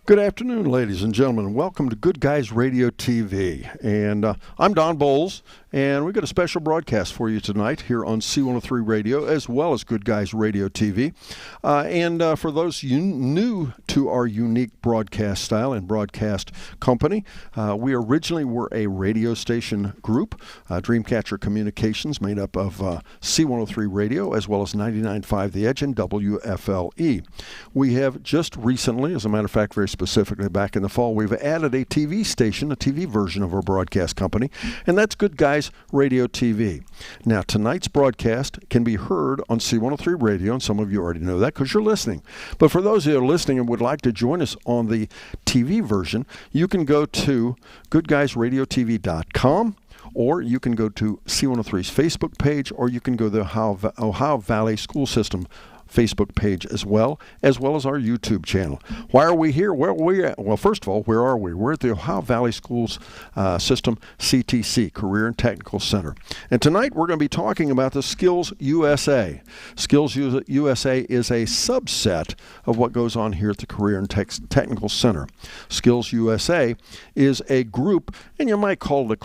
Good afternoon, ladies and gentlemen. Welcome to Good Guys Radio TV. And I'm Don Bowles, and we've got a special broadcast for you tonight here on C103 Radio, as well as Good Guys Radio TV. For those new to our unique broadcast style and broadcast company, we originally were a radio station group, Dreamcatcher Communications, made up of C103 Radio, as well as 99.5 The Edge and WFLE. We have just recently, as a matter of fact, very specifically back in the fall, we've added a TV station, a TV version of our broadcast company, and that's Good Guys Radio TV. Now, tonight's broadcast can be heard on C103 Radio, and some of you already know that because you're listening. But for those who are listening and would like to join us on the TV version, you can go to GoodGuysRadioTV.com, or you can go to C103's Facebook page, or you can go to the Ohio Valley School System Facebook page as well as our YouTube channel. Why are we here? Where are we at? Well, first of all, where are we? We're at the Ohio Valley Schools System CTC, Career and Technical Center. And tonight we're going to be talking about the Skills USA. Skills USA is a subset of what goes on here at the Career and Technical Center. Skills USA is a group, and you might call it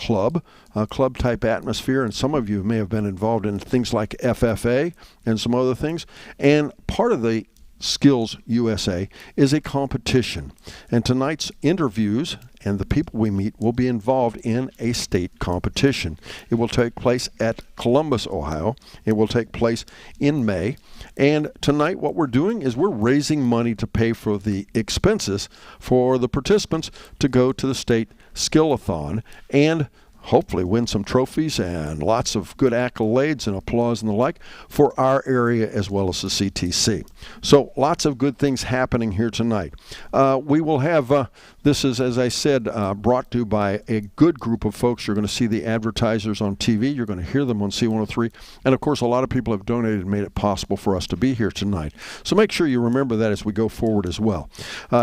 a club-type atmosphere, and some of you may have been involved in things like FFA and some other things. And part of the Skills USA is a competition. And tonight's interviews and the people we meet will be involved in a state competition. It will take place at Columbus, Ohio. It will take place in May. And tonight what we're doing is we're raising money to pay for the expenses for the participants to go to the state Skill-A-Thon and hopefully win some trophies and lots of good accolades and applause and the like for our area as well as the CTC. So lots of good things happening here tonight. We will have, this is, as I said, brought to you by a good group of folks. You're going to see the advertisers on TV. You're going to hear them on C103. And, of course, a lot of people have donated and made it possible for us to be here tonight. So make sure you remember that as we go forward as well.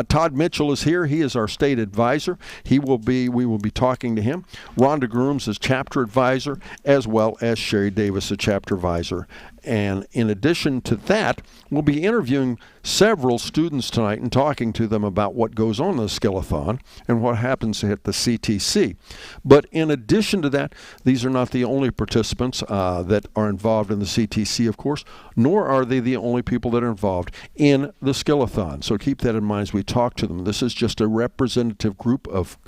Todd Mitchell is here. He is our state advisor. We will be talking to him. Rhonda Grooms is chapter advisor, as well as Sherry Davis, a chapter advisor. And in addition to that, we'll be interviewing several students tonight and talking to them about what goes on in the Skill-A-Thon and what happens at the CTC. But in addition to that, these are not the only participants that are involved in the CTC, of course, nor are they the only people that are involved in the Skill-A-Thon. So keep that in mind as we talk to them. This is just a representative group of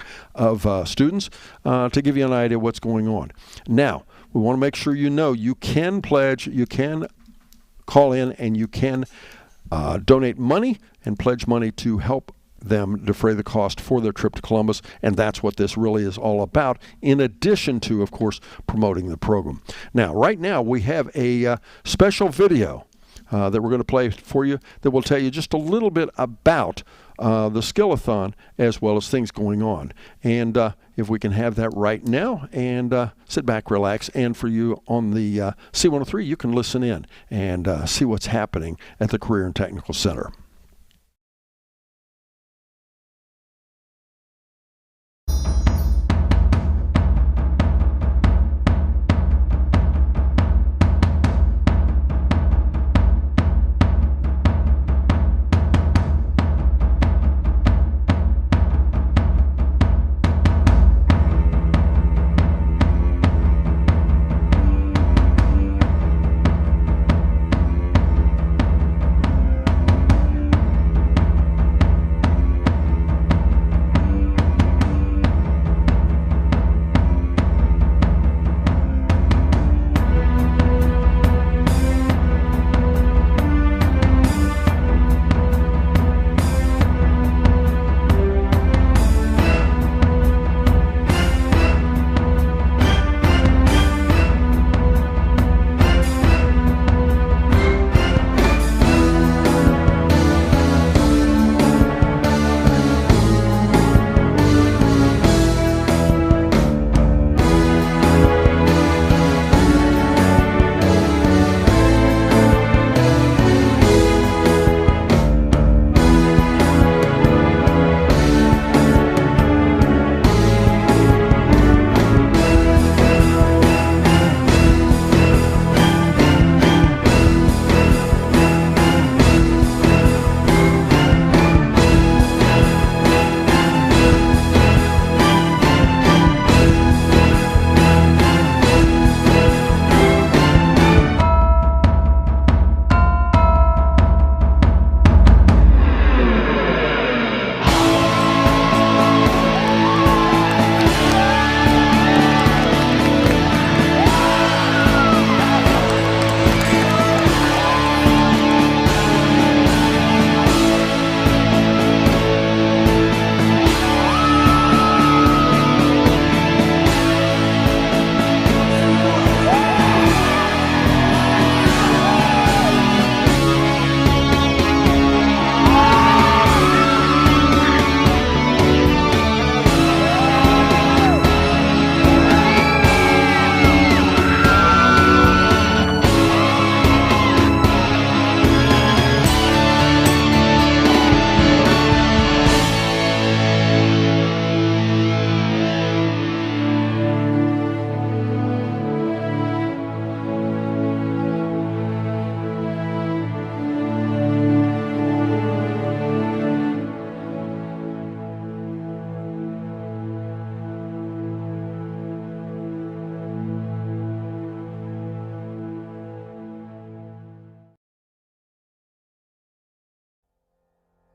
students to give you an idea of what's going on. Now, we want to make sure you know you can pledge, you can call in, and you can donate money and pledge money to help them defray the cost for their trip to Columbus, and that's what this really is all about, in addition to, of course, promoting the program. Now, right now, we have a special video that we're going to play for you that will tell you just a little bit about the Skill-A-Thon as well as things going on. And if we can have that right now and sit back, relax, and for you on the C103, you can listen in and see what's happening at the Career and Technical Center.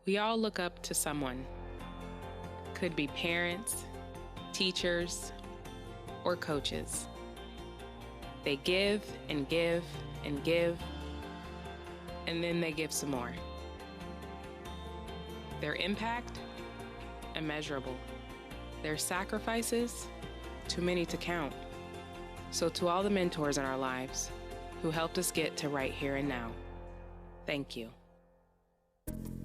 We all look up to someone. Could be parents, teachers, or coaches. They give and give and give, and then they give some more. Their impact, immeasurable. Their sacrifices, too many to count. So to all the mentors in our lives who helped us get to right here and now, thank you.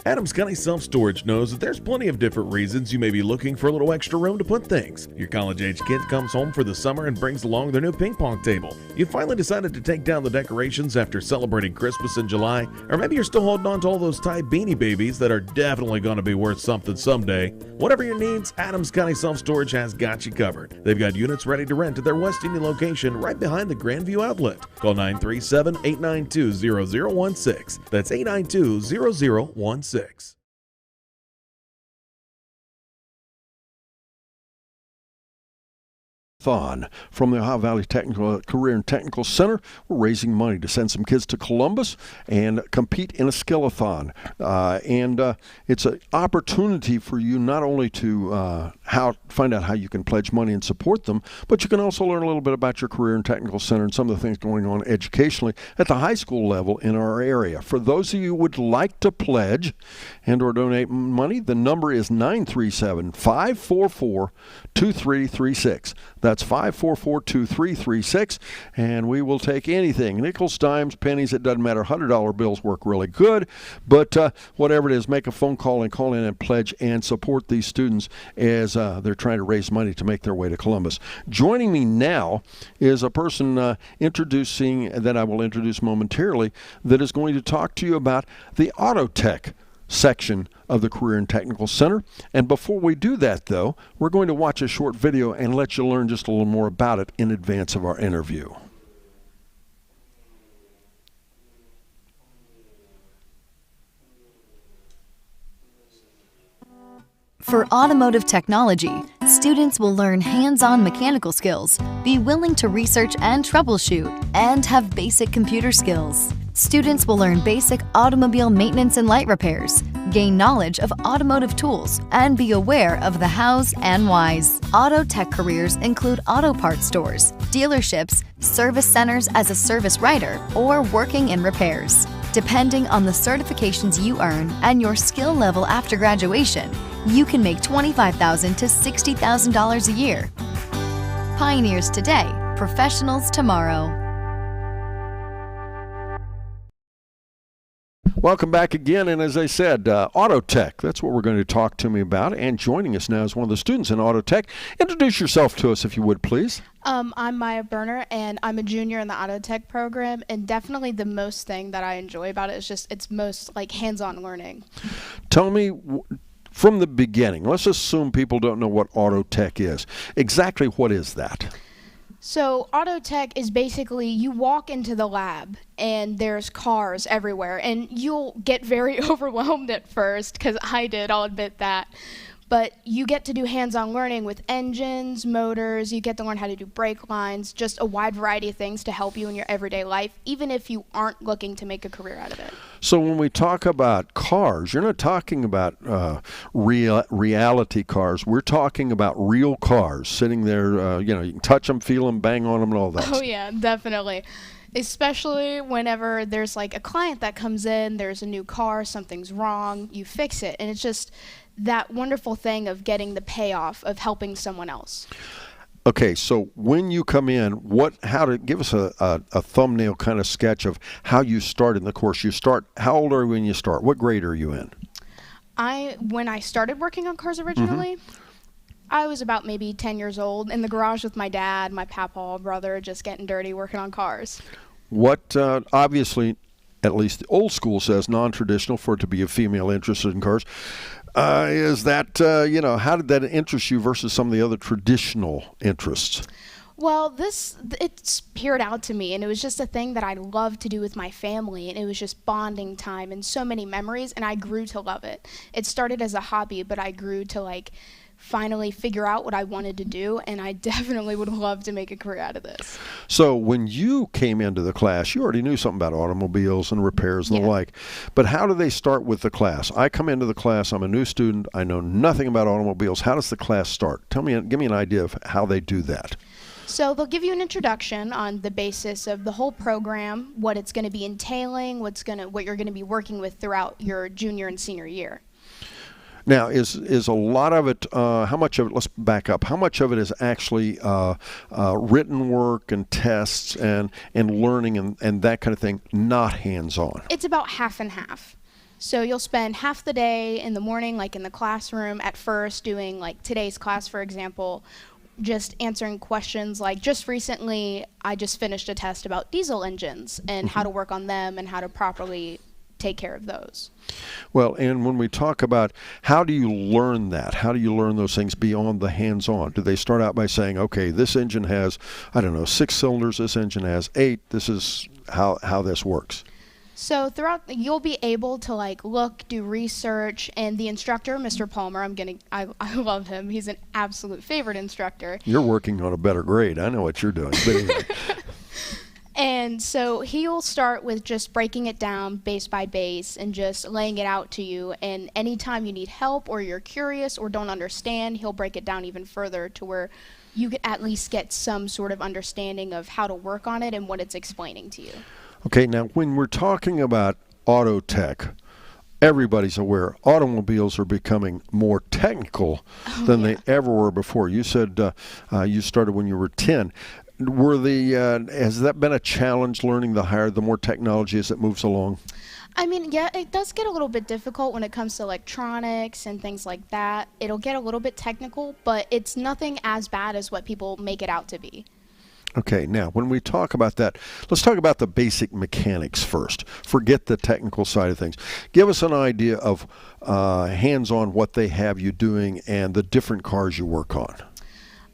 Adams County Self-Storage knows that there's plenty of different reasons you may be looking for a little extra room to put things. Your college-age kid comes home for the summer and brings along their new ping pong table. You finally decided to take down the decorations after celebrating Christmas in July, or maybe you're still holding on to all those Thai beanie babies that are definitely going to be worth something someday. Whatever your needs, Adams County Self-Storage has got you covered. They've got units ready to rent at their West Indian location right behind the Grandview Outlet. Call 937-892-0016. That's 892-0016. From the Ohio Valley Technical Career and Technical Center, we're raising money to send some kids to Columbus and compete in a Skill-A-Thon. It's an opportunity for you not only to find out how you can pledge money and support them, but you can also learn a little bit about your Career and Technical Center and some of the things going on educationally at the high school level in our area. For those of you who would like to pledge and or donate money, the number is 937-544-2336. That's 544-2336, and we will take anything. Nickels, dimes, pennies, it doesn't matter. $100 bills work really good, but whatever it is, make a phone call and call in and pledge and support these students as they're trying to raise money to make their way to Columbus. Joining me now is a person that I will introduce momentarily that is going to talk to you about the auto tech section of the Career and Technical Center. And before we do that, though, we're going to watch a short video and let you learn just a little more about it in advance of our interview. For automotive technology, students will learn hands-on mechanical skills, be willing to research and troubleshoot, and have basic computer skills. Students will learn basic automobile maintenance and light repairs, gain knowledge of automotive tools, and be aware of the hows and whys. Auto tech careers include auto parts stores, dealerships, service centers as a service writer, or working in repairs. Depending on the certifications you earn and your skill level after graduation, you can make $25,000 to $60,000 a year. Pioneers today, professionals tomorrow. Welcome back again, and as I said, Auto Tech, that's what we're going to talk to me about, and joining us now is one of the students in Auto Tech. Introduce yourself to us, if you would, please. I'm Maya Berner, and I'm a junior in the Auto Tech program, and definitely the most thing that I enjoy about it is just it's most like hands-on learning. Tell me, from the beginning, let's assume people don't know what Auto Tech is. Exactly what is that? So auto tech is basically you walk into the lab and there's cars everywhere, and you'll get very overwhelmed at first, because I did, I'll admit that. But you get to do hands-on learning with engines, motors, you get to learn how to do brake lines, just a wide variety of things to help you in your everyday life, even if you aren't looking to make a career out of it. So when we talk about cars, you're not talking about reality cars. We're talking about real cars sitting there, you can touch them, feel them, bang on them, and all that. Oh yeah, definitely. Especially whenever there's like a client that comes in, there's a new car, something's wrong, you fix it, and it's just that wonderful thing of getting the payoff of helping someone else. Okay, so when you come in, give us a thumbnail kind of sketch of how you start in the course. How old are you when you start? What grade are you in? When I started working on cars originally, I was about maybe 10 years old in the garage with my dad, my papa, brother, just getting dirty working on cars. What, obviously, at least the old school says non-traditional for it to be a female interested in cars. Is that, how did that interest you versus some of the other traditional interests? Well, it's peered out to me, and it was just a thing that I loved to do with my family, and it was just bonding time and so many memories, and I grew to love it. It started as a hobby, but I grew to finally figure out what I wanted to do, and I definitely would love to make a career out of this. So when you came into the class, you already knew something about automobiles and repairs and the like. But how do they start with the class? I come into the class, I'm a new student, I know nothing about automobiles. How does the class start? Give me an idea of how they do that. So they'll give you an introduction on the basis of the whole program, what it's going to be entailing, what you're going to be working with throughout your junior and senior year. Now, is a lot of it, how much of it, let's back up, how much of it is actually written work and tests and learning and that kind of thing, not hands-on? It's about half and half. So you'll spend half the day in the morning, like in the classroom at first, doing like today's class, for example, just answering questions. Like just recently, I just finished a test about diesel engines and how to work on them and how to properly take care of those. Well, and when we talk about how do you learn that? How do you learn those things beyond the hands-on? Do they start out by saying, okay, this engine has, 6 cylinders, this engine has 8, this is how this works? So you'll be able to like look, do research, and the instructor, Mr. Palmer, I love him. He's an absolute favorite instructor. You're working on a better grade. I know what you're doing. But anyway. And so he'll start with just breaking it down base by base and just laying it out to you. And anytime you need help or you're curious or don't understand, he'll break it down even further to where you can at least get some sort of understanding of how to work on it and what it's explaining to you. Okay, now when we're talking about auto tech, everybody's aware automobiles are becoming more technical than they ever were before. You said you started when you were 10. Has that been a challenge learning the more technology as it moves along? I mean, yeah, it does get a little bit difficult when it comes to electronics and things like that. It'll get a little bit technical, but it's nothing as bad as what people make it out to be. Okay, now when we talk about that, let's talk about the basic mechanics first. Forget the technical side of things. Give us an idea of hands-on what they have you doing and the different cars you work on.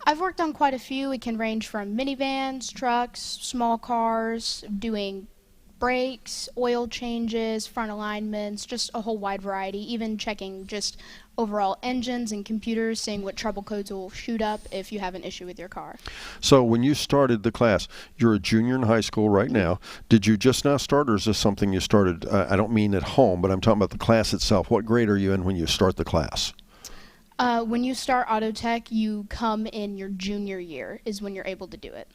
I've worked on quite a few. It can range from minivans, trucks, small cars, doing brakes, oil changes, front alignments, just a whole wide variety, even checking just overall engines and computers, seeing what trouble codes will shoot up if you have an issue with your car. So when you started the class, you're a junior in high school right now. Did you just now start, or is this something you started, I don't mean at home, but I'm talking about the class itself. What grade are you in when you start the class? When you start auto tech, you come in your junior year is when you're able to do it.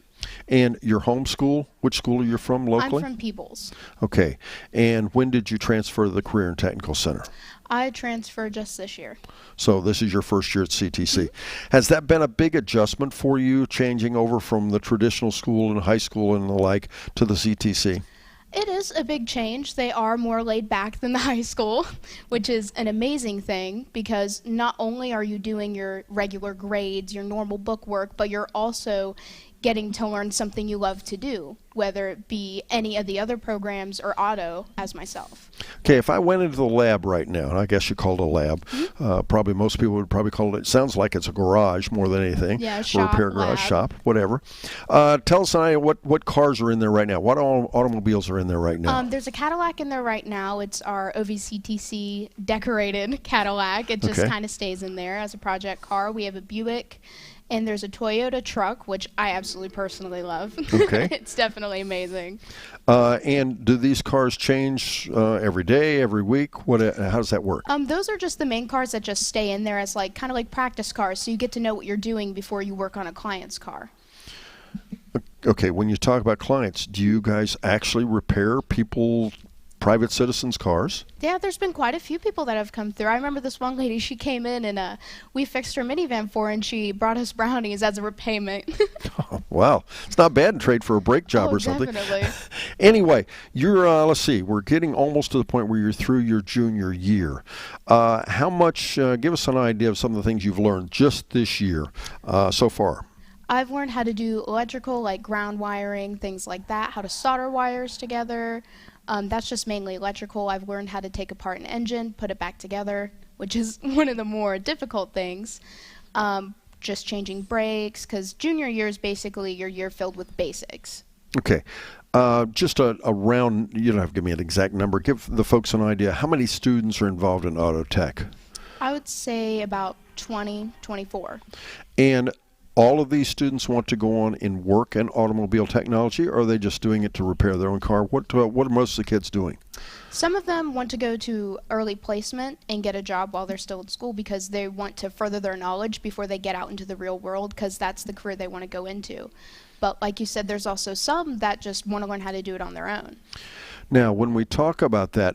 And your home school, which school are you from locally? I'm from Peebles. Okay. And when did you transfer to the Career and Technical Center? I transferred just this year. So this is your first year at CTC. Has that been a big adjustment for you, changing over from the traditional school and high school and the like to the CTC? It is a big change. They are more laid back than the high school, which is an amazing thing because not only are you doing your regular grades, your normal book work, but you're also getting to learn something you love to do, whether it be any of the other programs or auto, as myself. Okay, if I went into the lab right now, and I guess you call it a lab, probably most people would probably call it, sounds like it's a garage more than anything. Yeah, shop, repair garage, lab. shop, whatever. Tell us what cars are in there right now. What automobiles are in there right now? There's a Cadillac in there right now. It's our OVCTC decorated Cadillac. It just kind of stays in there as a project car. We have a Buick. And there's a Toyota truck, which I absolutely personally love. Okay. It's definitely amazing. And do these cars change every day, every week? How does that work? Those are just the main cars that just stay in there as kind of like practice cars, so you get to know what you're doing before you work on a client's car. Okay, when you talk about clients, do you guys actually repair private citizens' cars? Yeah, there's been quite a few people that have come through. I remember this one lady, she came in and we fixed her minivan for her, and she brought us brownies as a repayment. Oh, wow. It's not bad in trade for a brake job or something. Definitely. Anyway, let's see, we're getting almost to the point where you're through your junior year. How much, give us an idea of some of the things you've learned just this year so far. I've learned how to do electrical, like ground wiring, things like that, how to solder wires together. That's just mainly electrical. I've learned how to take apart an engine, put it back together, which is one of the more difficult things. Just changing brakes, because junior year is basically your year filled with basics. Okay. Just a round, you don't have to give me an exact number. Give the folks an idea. How many students are involved in auto tech? I would say about 20, 24. And all of these students want to go on and work in automobile technology, or are they just doing it to repair their own car? What are most of the kids doing? Some of them want to go to early placement and get a job while they're still in school because they want to further their knowledge before they get out into the real world, because that's the career they want to go into. But like you said, there's also some that just want to learn how to do it on their own. Now, when we talk about that,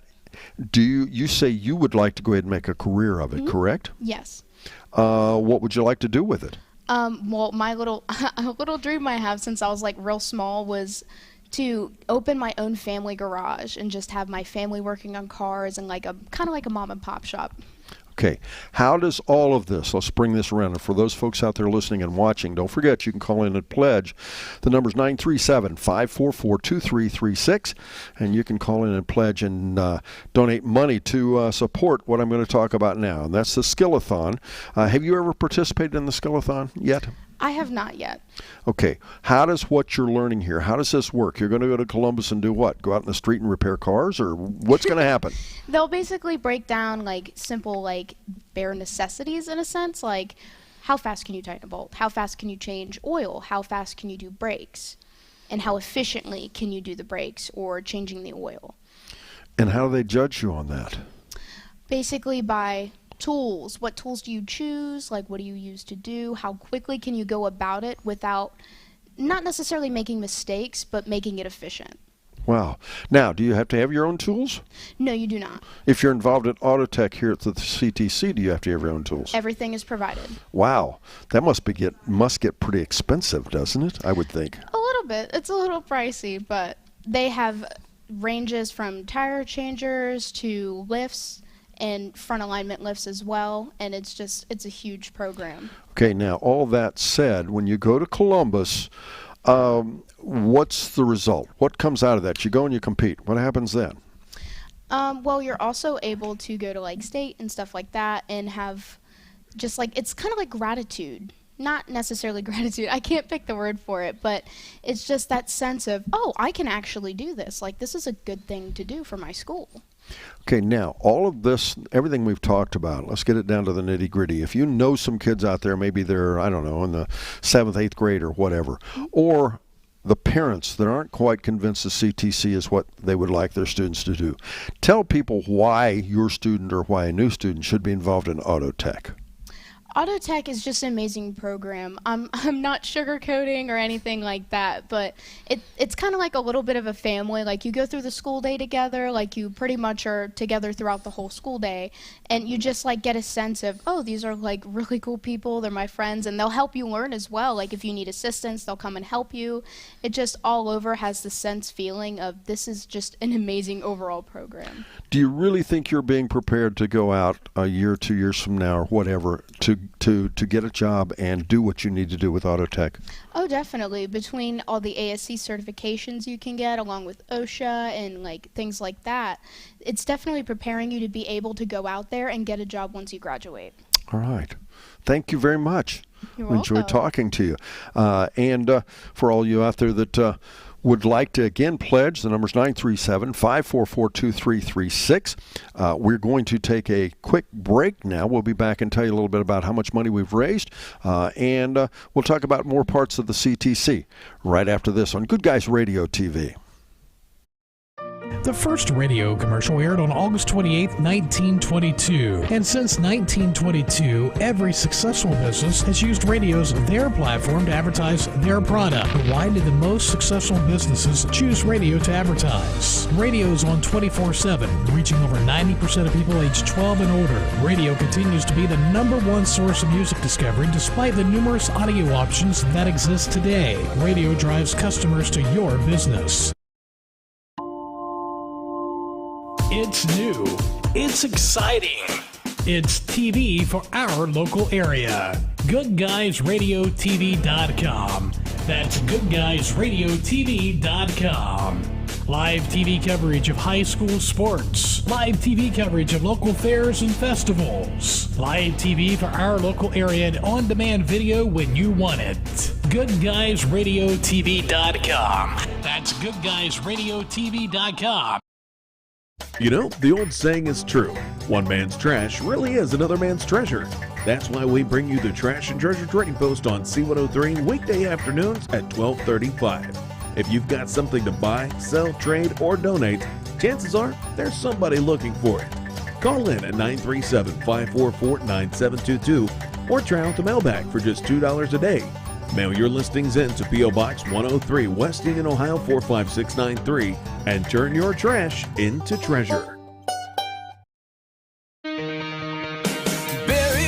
do you say you would like to go ahead and make a career of it, correct? Yes. What would you like to do with it? Well, my little dream I have since I was like real small was to open my own family garage and just have my family working on cars and like kind of like a mom and pop shop. Okay, how does all of this, let's bring this around, and for those folks out there listening and watching, don't forget you can call in and pledge. The number's 937-544-2336, and you can call in and pledge and donate money to support what I'm going to talk about now, and that's the Skill-A-Thon. Have you ever participated in the Skill-A-Thon yet? I have not yet. Okay, how does what you're learning here, how does this work? You're going to go to Columbus and do what? Go out in the street and repair cars, or what's going to happen? They'll basically break down like simple like bare necessities in a sense, like how fast can you tighten a bolt? How fast can you change oil? How fast can you do brakes? And how efficiently can you do the brakes or changing the oil? And how do they judge you on that? Basically by tools. What tools do you choose? Like, what do you use to do? How quickly can you go about it without not necessarily making mistakes, but making it efficient? Wow. Now, do you have to have your own tools? No, you do not. If you're involved in auto tech here at the CTC, do you have to have your own tools? Everything is provided. Wow. That must get pretty expensive, doesn't it? I would think. A little bit. It's a little pricey, but they have ranges from tire changers to lifts and front alignment lifts as well, and it's a huge program. Okay, now all that said, when you go to Columbus, what's the result? What comes out of that? You go and you compete. What happens then? Well, you're also able to go to like state and stuff like that and have just like, it's kind of like gratitude. Not necessarily gratitude. I can't pick the word for it, but it's just that sense of, oh, I can actually do this. Like, this is a good thing to do for my school. Okay, now, all of this, everything we've talked about, let's get it down to the nitty-gritty. If you know some kids out there, maybe they're, I don't know, in the 7th, 8th grade or whatever, or the parents that aren't quite convinced the CTC is what they would like their students to do, tell people why your student or why a new student should be involved in auto tech. Auto Tech is just an amazing program. I'm not sugarcoating or anything like that, but it's kind of like a little bit of a family. Like, you go through the school day together, like you pretty much are together throughout the whole school day, and you just like get a sense of, oh, these are like really cool people, they're my friends, and they'll help you learn as well. Like, if you need assistance, they'll come and help you. It just all over has the feeling of this is just an amazing overall program. Do you really think you're being prepared to go out a year, 2 years from now or whatever to get a job and do what you need to do with auto tech? Oh, definitely. Between all the ASC certifications you can get, along with OSHA and like things like that, it's definitely preparing you to be able to go out there and get a job once you graduate. All right. Thank you very much. You're we welcome. enjoyed talking to you. And for all you out there that would like to, again, pledge, the number's 937-544-2336. We're going to take a quick break now. We'll be back and tell you a little bit about how much money we've raised, and we'll talk about more parts of the CTC right after this on Good Guys Radio TV. The first radio commercial aired on August 28, 1922. And since 1922, every successful business has used radio as their platform to advertise their product. But why did the most successful businesses choose radio to advertise? Radio is on 24/7, reaching over 90% of people aged 12 and older. Radio continues to be the #1 source of music discovery despite the numerous audio options that exist today. Radio drives customers to your business. It's new. It's exciting. It's TV for our local area. GoodGuysRadioTV.com. That's GoodGuysRadioTV.com. Live TV coverage of high school sports. Live TV coverage of local fairs and festivals. Live TV for our local area and on-demand video when you want it. GoodGuysRadioTV.com. That's GoodGuysRadioTV.com. You know, the old saying is true. One man's trash really is another man's treasure. That's why we bring you the Trash and Treasure Trading Post on C103 weekday afternoons at 12:35. If you've got something to buy, sell, trade, or donate, chances are there's somebody looking for it. Call in at 937-544-9722 or try out the mailbag for just $2 a day. Mail your listings in to P.O. Box 103, West Union, Ohio 45693 and turn your trash into treasure. Barry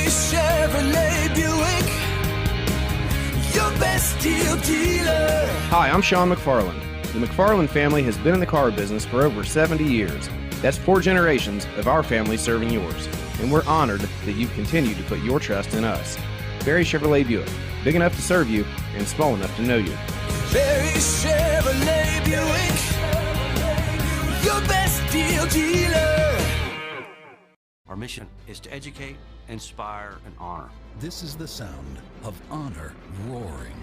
Chevrolet Buick, your best deal dealer. Hi, I'm Sean Mcfarland. The Mcfarland family has been in the car business for over 70 years. That's 4 generations of our family serving yours. And we're honored that you've continued to put your trust in us. Barry Chevrolet Buick, big enough to serve you and small enough to know you. Barry Chevrolet Buick, your best deal dealer. Our mission is to educate, inspire, and honor. This is the sound of honor roaring.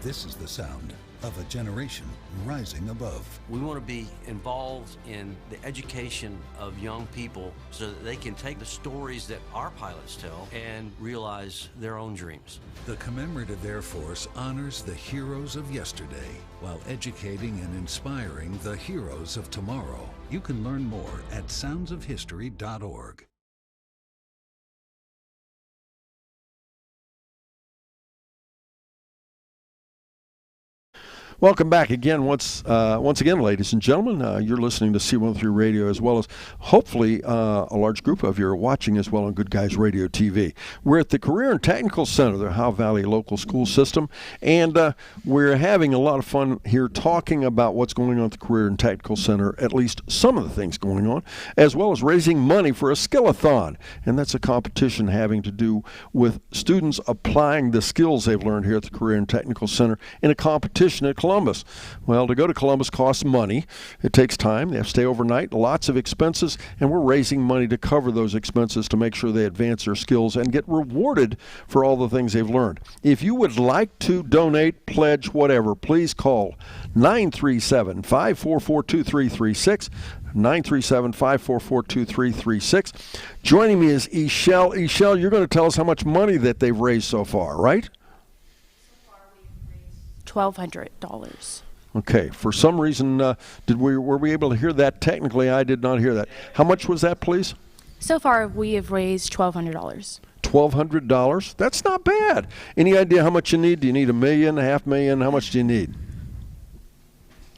This is the sound of a generation rising above. We want to be involved in the education of young people so that they can take the stories that our pilots tell and realize their own dreams. The Commemorative Air Force honors the heroes of yesterday while educating and inspiring the heroes of tomorrow. You can learn more at soundsofhistory.org. Welcome back again, once again, ladies and gentlemen. You're listening to C103 Radio, as well as hopefully a large group of you are watching as well on Good Guys Radio TV. We're at the Career and Technical Center, the Ohio Valley local school system, and we're having a lot of fun here talking about what's going on at the Career and Technical Center, at least some of the things going on, as well as raising money for a Skill-A-Thon. And that's a competition having to do with students applying the skills they've learned here at the Career and Technical Center in a competition at Columbus. Well, to go to Columbus costs money. It takes time. They have to stay overnight, lots of expenses, and we're raising money to cover those expenses to make sure they advance their skills and get rewarded for all the things they've learned. If you would like to donate, pledge, whatever, please call 937-544-2336. 937-544-2336. Joining me is Ishel. Ishel, you're going to tell us how much money that they've raised so far, right? $1,200. Okay. For some reason, were we able to hear that? Technically, I did not hear that. How much was that, please? So far, we have raised $1,200. $1,200? That's not bad. Any idea how much you need? Do you need $1 million, $500,000? How much do you need?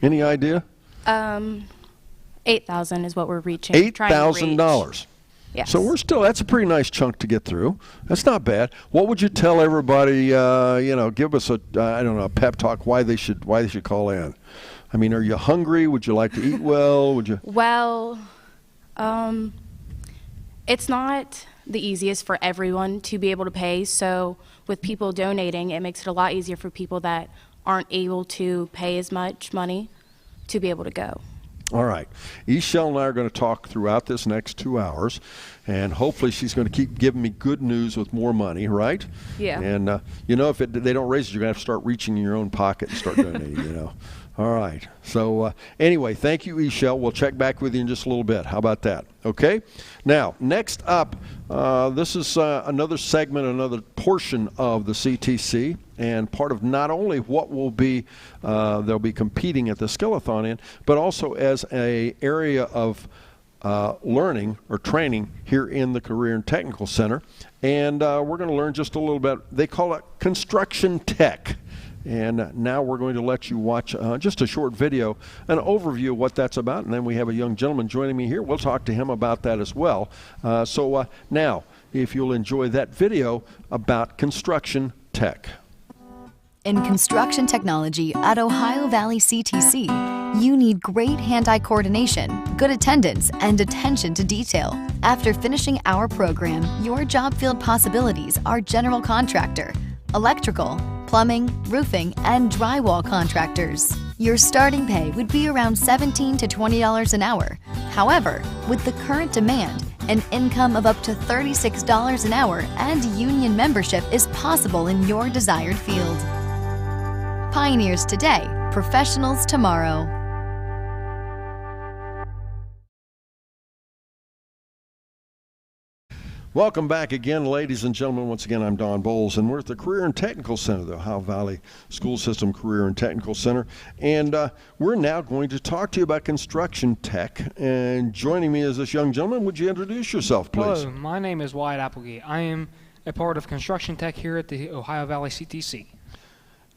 Any idea? $8,000 is what we're reaching. $8,000. Yes. So that's a pretty nice chunk to get through. That's not bad. What would you tell everybody, give us a pep talk why they should call in? I mean, are you hungry? Would you like to eat well? Well, it's not the easiest for everyone to be able to pay. So with people donating, it makes it a lot easier for people that aren't able to pay as much money to be able to go. All right. Ishel and I are going to talk throughout this next 2 hours, and hopefully she's going to keep giving me good news with more money, right? Yeah. And, if they don't raise it, you're going to have to start reaching in your own pocket and start donating, All right. So, anyway, thank you, Ishel. We'll check back with you in just a little bit. How about that? Okay? Now, next up, this is another segment, another portion of the CTC, and part of not only what will be they'll be competing at the Skill-A-Thon in, but also as a area of learning or training here in the Career and Technical Center. And we're going to learn just a little bit. They call it construction tech. And now we're going to let you watch just a short video, an overview of what that's about. And then we have a young gentleman joining me here. We'll talk to him about that as well. So now, if you'll enjoy that video about construction tech. In construction technology at Ohio Valley CTC, you need great hand-eye coordination, good attendance, and attention to detail. After finishing our program, your job field possibilities are general contractor, electrical, plumbing, roofing, and drywall contractors. Your starting pay would be around $17 to $20 an hour. However, with the current demand, an income of up to $36 an hour and union membership is possible in your desired field. Pioneers today, professionals tomorrow. Welcome back again, ladies and gentlemen. Once again, I'm Don Bowles, and we're at the Career and Technical Center, the Ohio Valley School System Career and Technical Center. And we're now going to talk to you about construction tech. And joining me is this young gentleman. Would you introduce yourself, please? Hello, my name is Wyatt Applegate. I am a part of construction tech here at the Ohio Valley CTC.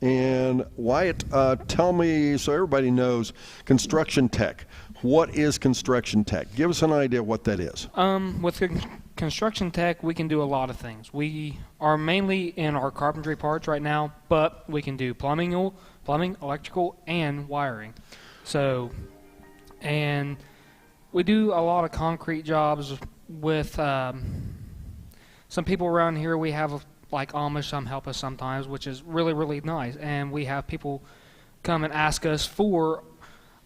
And Wyatt, tell me, so everybody knows, construction tech. What is construction tech? Give us an idea what that is. With construction tech, we can do a lot of things. We are mainly in our carpentry parts right now, but we can do plumbing, electrical, and wiring. So, and we do a lot of concrete jobs with some people around here. We have like Amish help us sometimes, which is really, really nice. And we have people come and ask us for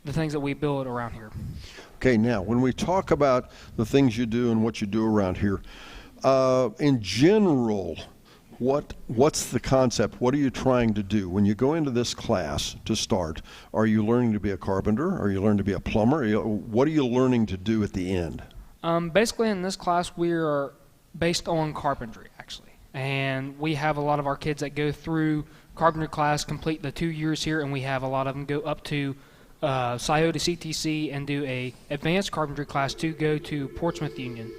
the things that we build around here. Okay, now when we talk about the things you do and what you do around here, in general, what's the concept? What are you trying to do? When you go into this class to start, are you learning to be a carpenter? Are you learning to be a plumber? What are you learning to do at the end? Basically in this class we are based on carpentry actually. And we have a lot of our kids that go through carpentry class, complete the 2 years here, and we have a lot of them go up to Scioto CTC and do a advanced carpentry class to go to Portsmouth Union.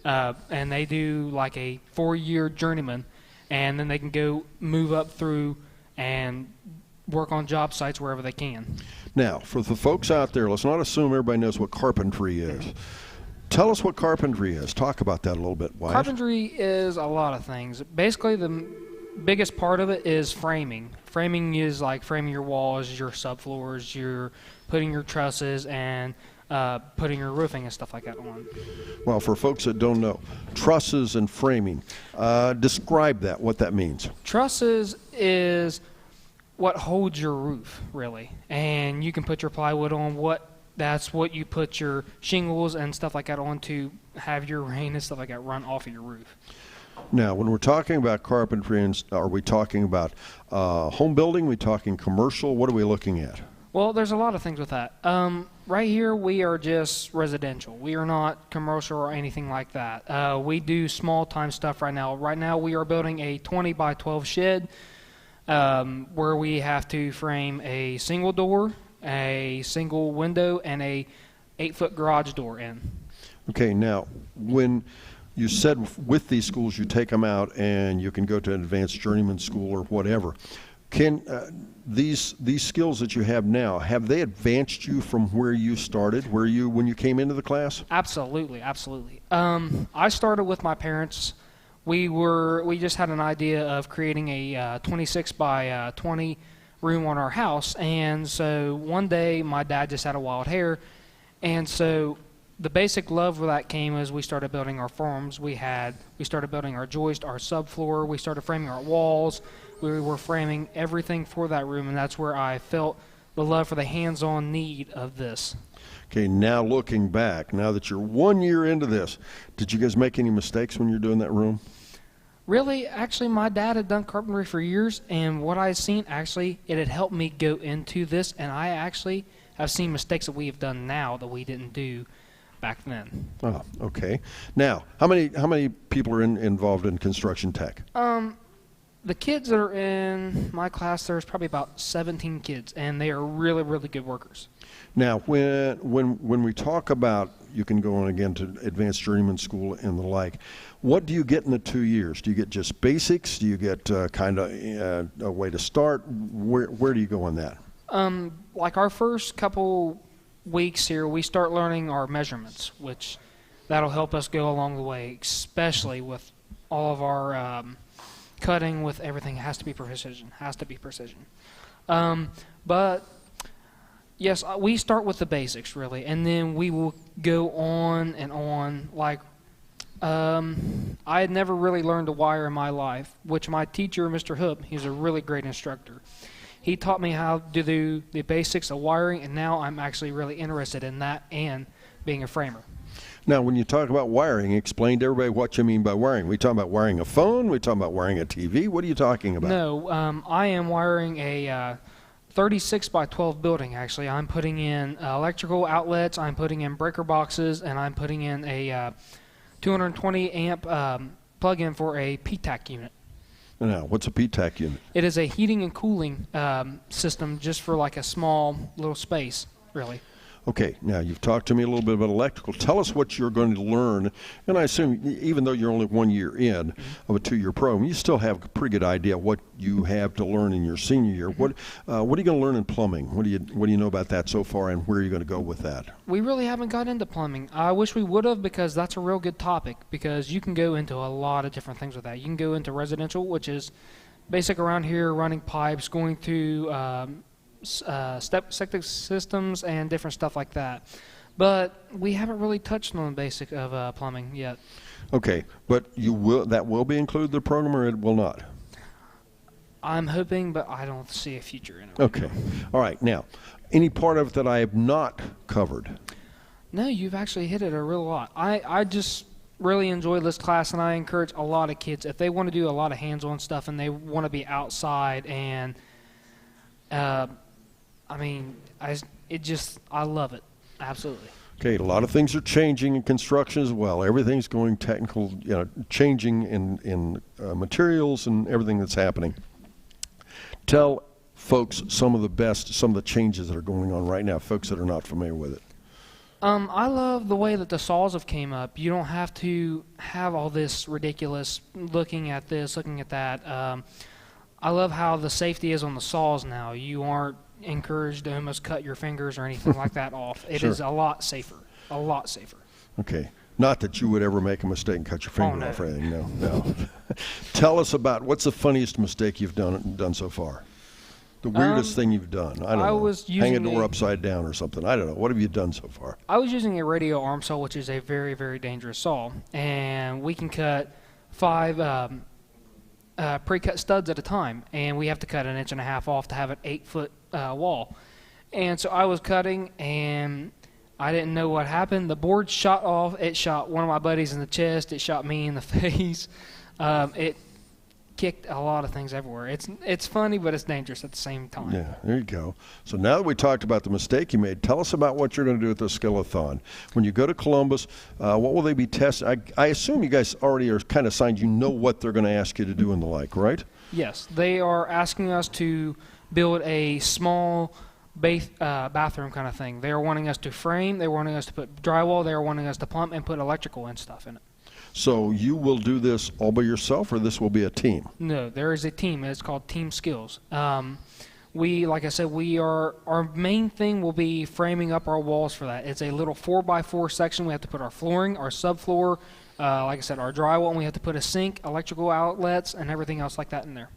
And they do like a 4-year journeyman, and then they can go move up through and work on job sites wherever they can. Now, for the folks out there, let's not assume everybody knows what carpentry is. Tell us what carpentry is. Talk about that a little bit, Wyatt. Carpentry is a lot of things. Basically, the biggest part of it is framing. Framing is like framing your walls, your subfloors, your putting your trusses, and putting your roofing and stuff like that on. Well, for folks that don't know, trusses and framing, describe that, what that means. Trusses is what holds your roof, really. And you can put your plywood on that's what you put your shingles and stuff like that on to have your rain and stuff like that run off of your roof. Now, when we're talking about carpentry, are we talking about home building? Are we talking commercial? What are we looking at? Well, there's a lot of things with that. Right here, we are just residential. We are not commercial or anything like that. We do small-time stuff right now. Right now, we are building a 20 by 12 shed where we have to frame a single door, a single window, and a 8-foot garage door in. Okay, now, when you said with these schools you take them out and you can go to an advanced journeyman school or whatever, can these skills that you have now, have they advanced you from where you started, when you came into the class? Absolutely, absolutely. I started with my parents. We just had an idea of creating a 26 by 20 room on our house, and so one day my dad just had a wild hair, and so the basic love for that came as we started building our forms. We started building our joist, our subfloor, we started framing our walls. We were framing everything for that room, and that's where I felt the love for the hands-on need of this. Okay, now looking back, now that you're 1 year into this, did you guys make any mistakes when you're doing that room? Really, actually, my dad had done carpentry for years, and what I had seen, actually, it had helped me go into this, and I actually have seen mistakes that we have done now that we didn't do back then. Oh, okay. Now, how many people are involved in construction tech? The kids that are in my class, there's probably about 17 kids, and they are really, really good workers. Now, when we talk about you can go on again to advanced journeyman school and the like, what do you get in the 2 years? Do you get just basics? Do you get kind of a way to start? Where do you go on that? Like our first couple weeks here, we start learning our measurements, which that'll help us go along the way, especially with all of our cutting with everything. Has to be precision. But yes, we start with the basics really, and then we will go on and on. Like I had never really learned to wire in my life, which my teacher, Mr. Hoop, he's a really great instructor. He taught me how to do the basics of wiring, and now I'm actually really interested in that and being a framer. Now, when you talk about wiring, explain to everybody what you mean by wiring. We talking about wiring a phone? We talking about wiring a TV? What are you talking about? No, I am wiring a 36 by 12 building, actually. I'm putting in electrical outlets, I'm putting in breaker boxes, and I'm putting in a 220 amp plug-in for a PTAC unit. Now, what's a PTAC unit? It is a heating and cooling system just for like a small little space, really. Okay, now you've talked to me a little bit about electrical. Tell us what you're going to learn. And I assume, even though you're only 1 year in of a 2-year program, you still have a pretty good idea what you have to learn in your senior year. What are you going to learn in plumbing? What do you know about that so far, and where are you going to go with that? We really haven't got into plumbing. I wish we would have, because that's a real good topic, because you can go into a lot of different things with that. You can go into residential, which is basic around here, running pipes, going through septic systems and different stuff like that, but we haven't really touched on the basic of plumbing yet. Okay, but that will be included in the program, or it will not? I'm hoping, but I don't see a future in it. Okay, all right. Now, any part of it that I have not covered? No, you've actually hit it a real lot. I just really enjoy this class, and I encourage a lot of kids, if they want to do a lot of hands-on stuff and they want to be outside, and I love it. Absolutely. Okay, a lot of things are changing in construction as well. Everything's going technical, changing in materials and everything that's happening. Tell folks some of the changes that are going on right now, folks that are not familiar with it. I love the way that the saws have came up. You don't have to have all this ridiculous looking at this, looking at that. I love how the safety is on the saws now. You aren't encouraged to almost cut your fingers or anything like that off. It is a lot safer. A lot safer. Okay. Not that you would ever make a mistake and cut your finger off or anything. No. Tell us about what's the funniest mistake you've done so far. The weirdest thing you've done. I don't know. Hang a door upside down or something. I don't know. What have you done so far? I was using a radio arm saw, which is a very, very dangerous saw, and we can cut 5 pre-cut studs at a time, and we have to cut 1.5 inches off to have an 8-foot wall. And so I was cutting, and I didn't know what happened. The board shot off. It shot one of my buddies in the chest. It shot me in the face. It kicked a lot of things everywhere. It's funny, but it's dangerous at the same time. Yeah, there you go. So now that we talked about the mistake you made, tell us about what you're going to do with the Skill-A-Thon. When you go to Columbus, what will they be testing? I assume you guys already are kind of signed. You know what they're going to ask you to do and the like, right? Yes. They are asking us to build a small bathroom kind of thing. They are wanting us to frame. They're wanting us to put drywall. They're wanting us to plumb and put electrical and stuff in it. So you will do this all by yourself, or this will be a team? No, there is a team. It's called Team Skills. Like I said, our main thing will be framing up our walls for that. It's a little 4x4 section. We have to put our flooring, our subfloor, like I said, our drywall, and we have to put a sink, electrical outlets, and everything else like that in there.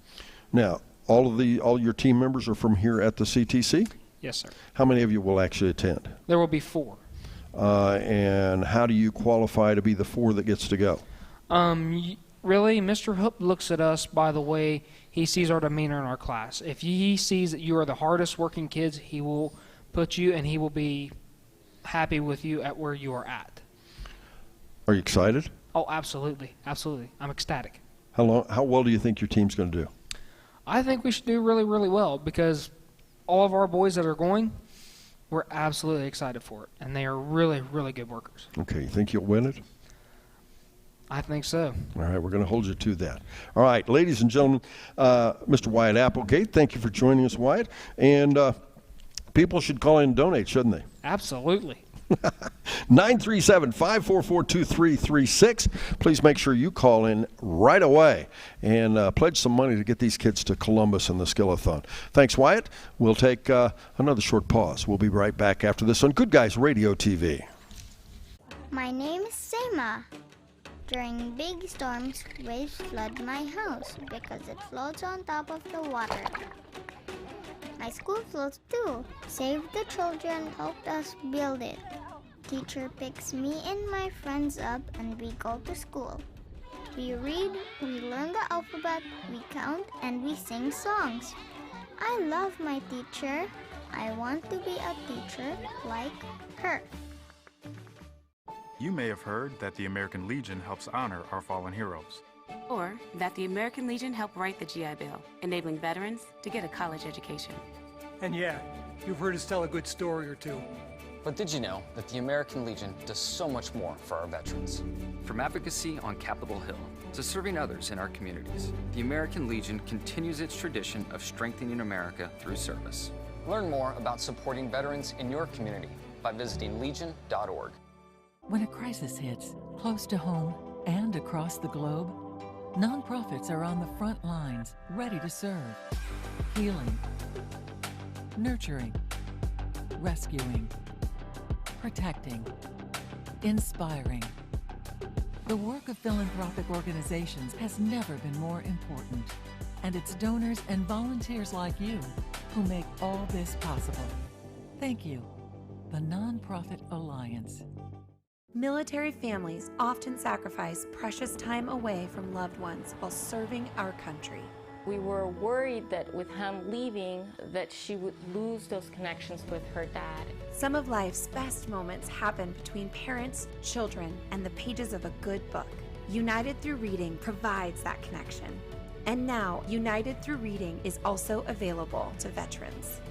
Now, all your team members are from here at the CTC? Yes, sir. How many of you will actually attend? There will be 4. And how do you qualify to be the 4 that gets to go? Really, Mr. Hoop looks at us by the way he sees our demeanor in our class. If he sees that you are the hardest working kids, he will put you, and he will be happy with you at where you are at. Are you excited? Oh, absolutely. Absolutely. I'm ecstatic. How well do you think your team's going to do? I think we should do really, really well, because all of our boys that are going, we're absolutely excited for it, and they are really, really good workers. Okay, you think you'll win it? I think so. All right, we're going to hold you to that. All right, ladies and gentlemen, Mr. Wyatt Applegate, thank you for joining us, Wyatt. And people should call in and donate, shouldn't they? Absolutely. 937-544-2336. Please make sure you call in right away and pledge some money to get these kids to Columbus and the Skill-A-Thon. Thanks, Wyatt. We'll take another short pause. We'll be right back after this on Good Guys Radio TV. My name is Seema. During big storms, waves flood my house because it floats on top of the water. My school floats too. Save the Children helped us build it. Teacher picks me and my friends up and we go to school. We read, we learn the alphabet, we count, and we sing songs. I love my teacher. I want to be a teacher like her. You may have heard that the American Legion helps honor our fallen heroes. Or that the American Legion helped write the GI Bill, enabling veterans to get a college education. And yeah, you've heard us tell a good story or two But did you know that the American Legion does so much more for our veterans? From advocacy on Capitol Hill to serving others in our communities, the American Legion continues its tradition of strengthening America through service. Learn more about supporting veterans in your community by visiting legion.org. When a crisis hits, close to home and across the globe, nonprofits are on the front lines, ready to serve, healing, nurturing, rescuing, protecting, inspiring. The work of philanthropic organizations has never been more important, and it's donors and volunteers like you who make all this possible. Thank you. The Nonprofit Alliance. Military families often sacrifice precious time away from loved ones while serving our country. We were worried that with him leaving, that she would lose those connections with her dad. Some of life's best moments happen between parents, children, and the pages of a good book. United Through Reading provides that connection. And now, United Through Reading is also available to veterans.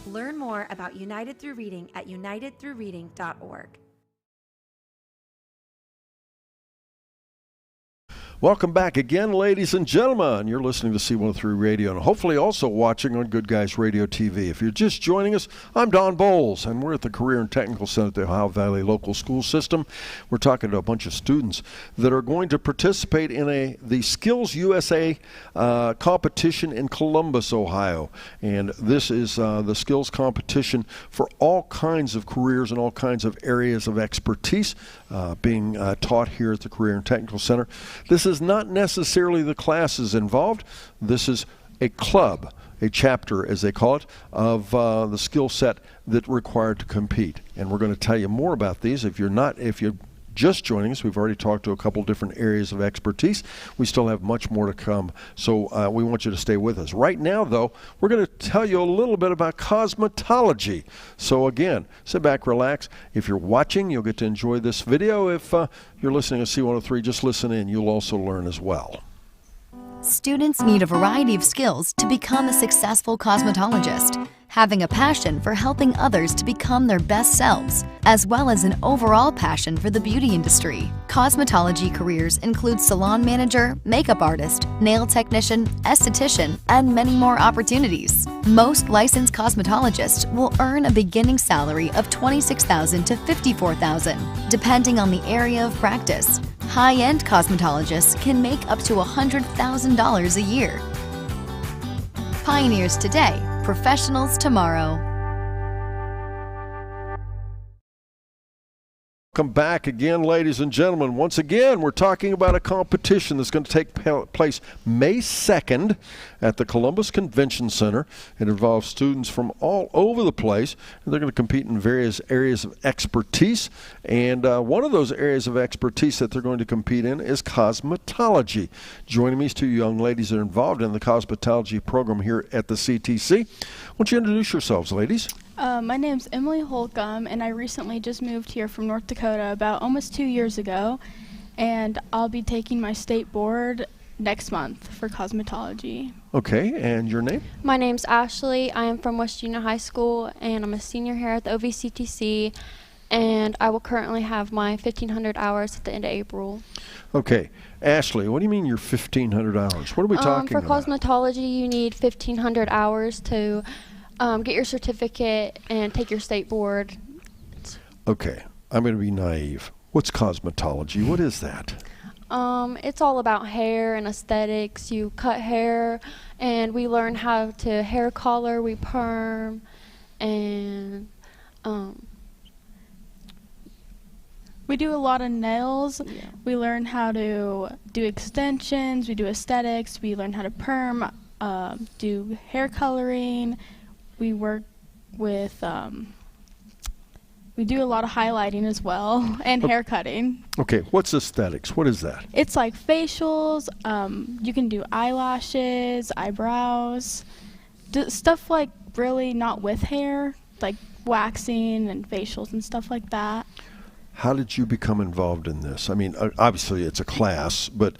Learn more about United Through Reading at unitedthroughreading.org. Welcome back again, ladies and gentlemen. You're listening to C103 Radio and hopefully also watching on Good Guys Radio TV. If you're just joining us, I'm Don Bowles, and we're at the Career and Technical Center at the Ohio Valley Local School System. We're talking to a bunch of students that are going to participate in the Skills USA competition in Columbus, Ohio. And this is the skills competition for all kinds of careers and all kinds of areas of expertise being taught here at the Career and Technical Center. This is not necessarily the classes involved. This is a club, a chapter as they call it, of the skill set that required to compete. And we're going to tell you more about these. If you're just joining us, we've already talked to a couple different areas of expertise. We still have much more to come, so we want you to stay with us. Right now, though, we're going to tell you a little bit about cosmetology. So again, sit back, relax. If you're watching, you'll get to enjoy this video. If you're listening to C103, just listen in. You'll also learn as well. Students need a variety of skills to become a successful cosmetologist. Having a passion for helping others to become their best selves, as well as an overall passion for the beauty industry. Cosmetology careers include salon manager, makeup artist, nail technician, esthetician, and many more opportunities. Most licensed cosmetologists will earn a beginning salary of $26,000 to $54,000, depending on the area of practice. High-end cosmetologists can make up to $100,000 a year. Pioneers today, professionals tomorrow. Welcome back again, ladies and gentlemen. Once again, we're talking about a competition that's going to take place May 2nd at the Columbus Convention Center. It involves students from all over the place, and they're going to compete in various areas of expertise. And one of those areas of expertise that they're going to compete in is cosmetology. Joining me is two young ladies that are involved in the cosmetology program here at the CTC. Why don't you introduce yourselves, ladies? My name's Emily Holcomb, and I recently just moved here from North Dakota about almost 2 years ago, and I'll be taking my state board next month for cosmetology. Okay, and your name? My name's Ashley. I am from West Junior High School, and I'm a senior here at the OVCTC, and I will currently have my 1,500 hours at the end of April. Okay, Ashley, what do you mean your 1,500 hours? What are we talking about? For cosmetology, you need 1,500 hours to get your certificate and take your state board. Okay, I'm going to be naive. What's cosmetology? What is that? It's all about hair and aesthetics. You cut hair, and we learn how to hair color, we perm, and we do a lot of nails. Yeah. We learn how to do extensions, we do aesthetics, we learn how to perm, do hair coloring. We work with, we do a lot of highlighting as well, and hair cutting. Okay, what's aesthetics? What is that? It's like facials, you can do eyelashes, eyebrows, stuff like really not with hair, like waxing and facials and stuff like that. How did you become involved in this? I mean, obviously it's a class, but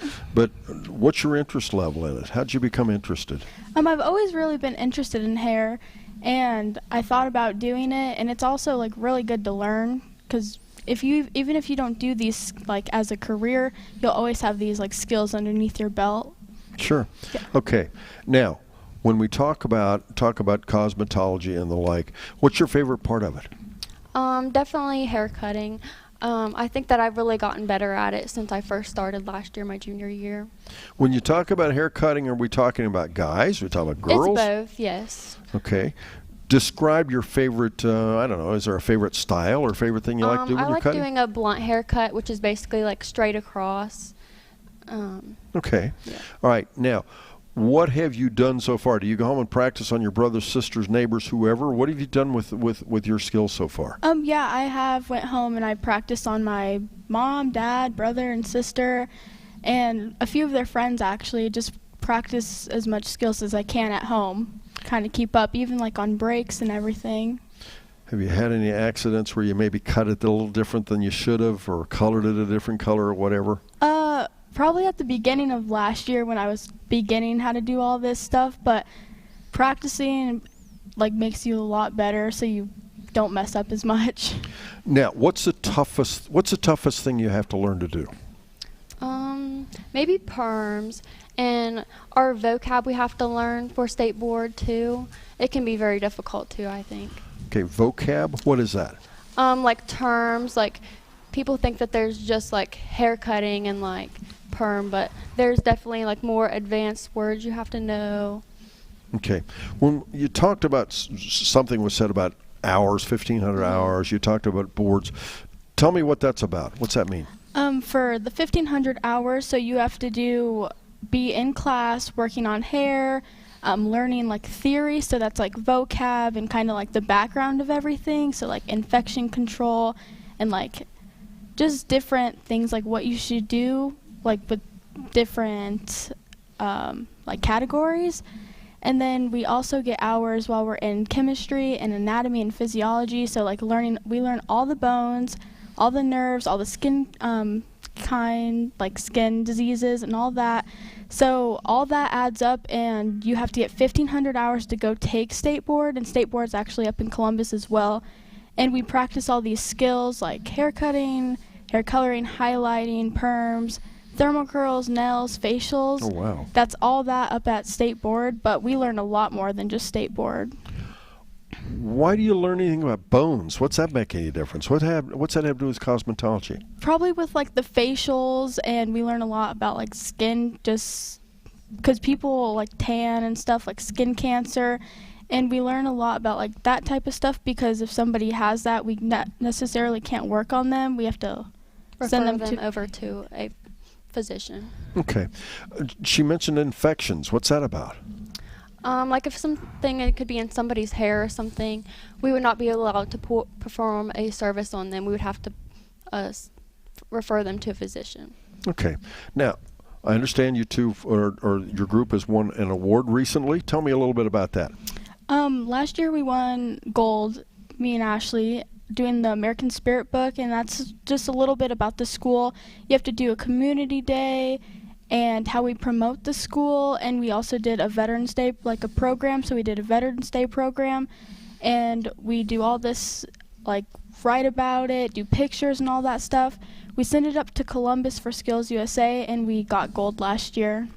what's your interest level in it? How did you become interested? I've always really been interested in hair, and I thought about doing it, and it's also like really good to learn, because even if you don't do these like as a career, you'll always have these like skills underneath your belt. Sure. Yeah. Okay. Now, when we talk about cosmetology and the like, what's your favorite part of it? Definitely hair cutting. I think that I've really gotten better at it since I first started last year, my junior year. When you talk about hair cutting, are we talking about guys? Are we talking about girls? It's both, yes. Okay. Describe your favorite, I don't know, is there a favorite style or favorite thing you like to do when I you're like cutting? doing a blunt haircut, which is basically like straight across. Okay. Yeah. All right. Now, what have you done so far? Do you go home and practice on your brothers, sisters, neighbors, whoever? What have you done with your skills so far? Yeah, I have went home and I practiced on my mom, dad, brother, and sister, and a few of their friends actually. Just practice as much skills as I can at home, kind of keep up, even like on breaks and everything. Have you had any accidents where you maybe cut it a little different than you should have, or colored it a different color or whatever? Probably at the beginning of last year when I was beginning how to do all this stuff, but practicing like makes you a lot better so you don't mess up as much. Now, what's the toughest thing you have to learn to do? Maybe perms and our vocab we have to learn for state board too. It can be very difficult too, I think. Okay, vocab, what is that? Like terms, like people think that there's just like hair cutting and like perm, but there's definitely like more advanced words you have to know. Okay. When you talked about something was said about hours, 1,500 hours, you talked about boards. Tell me what that's about. What's that mean? For the 1,500 hours, so you have to be in class working on hair, learning like theory, so that's like vocab and kind of like the background of everything, so like infection control and like just different things like what you should do like with different like categories. And then we also get hours while we're in chemistry and anatomy and physiology, so like we learn all the bones, all the nerves, all the skin like skin diseases and all that. So all that adds up, and you have to get 1,500 hours to go take state board, and state board's actually up in Columbus as well. And we practice all these skills like hair cutting, hair coloring, highlighting, perms, thermal curls, nails, facials. Oh, wow. That's all that up at state board, but we learn a lot more than just state board. Why do you learn anything about bones? What's that make any difference? What's that have to do with cosmetology? Probably with like the facials, and we learn a lot about like skin, just because people like tan and stuff, like skin cancer, and we learn a lot about like that type of stuff, because if somebody has that, we not necessarily can't work on them. We have to send them over to a physician. Okay. She mentioned infections. What's that about? Like if something, it could be in somebody's hair or something, we would not be allowed to perform a service on them. We would have to refer them to a physician. Okay. Now, I understand you two, or your group has won an award recently. Tell me a little bit about that. Last year we won gold, me and Ashley, doing the American Spirit book, and that's just a little bit about the school. You have to do a community day and how we promote the school, and we also did a Veterans Day, like a program, so we did a Veterans Day program, and we do all this, like write about it, do pictures and all that stuff. We sent it up to Columbus for Skills USA, and we got gold last year.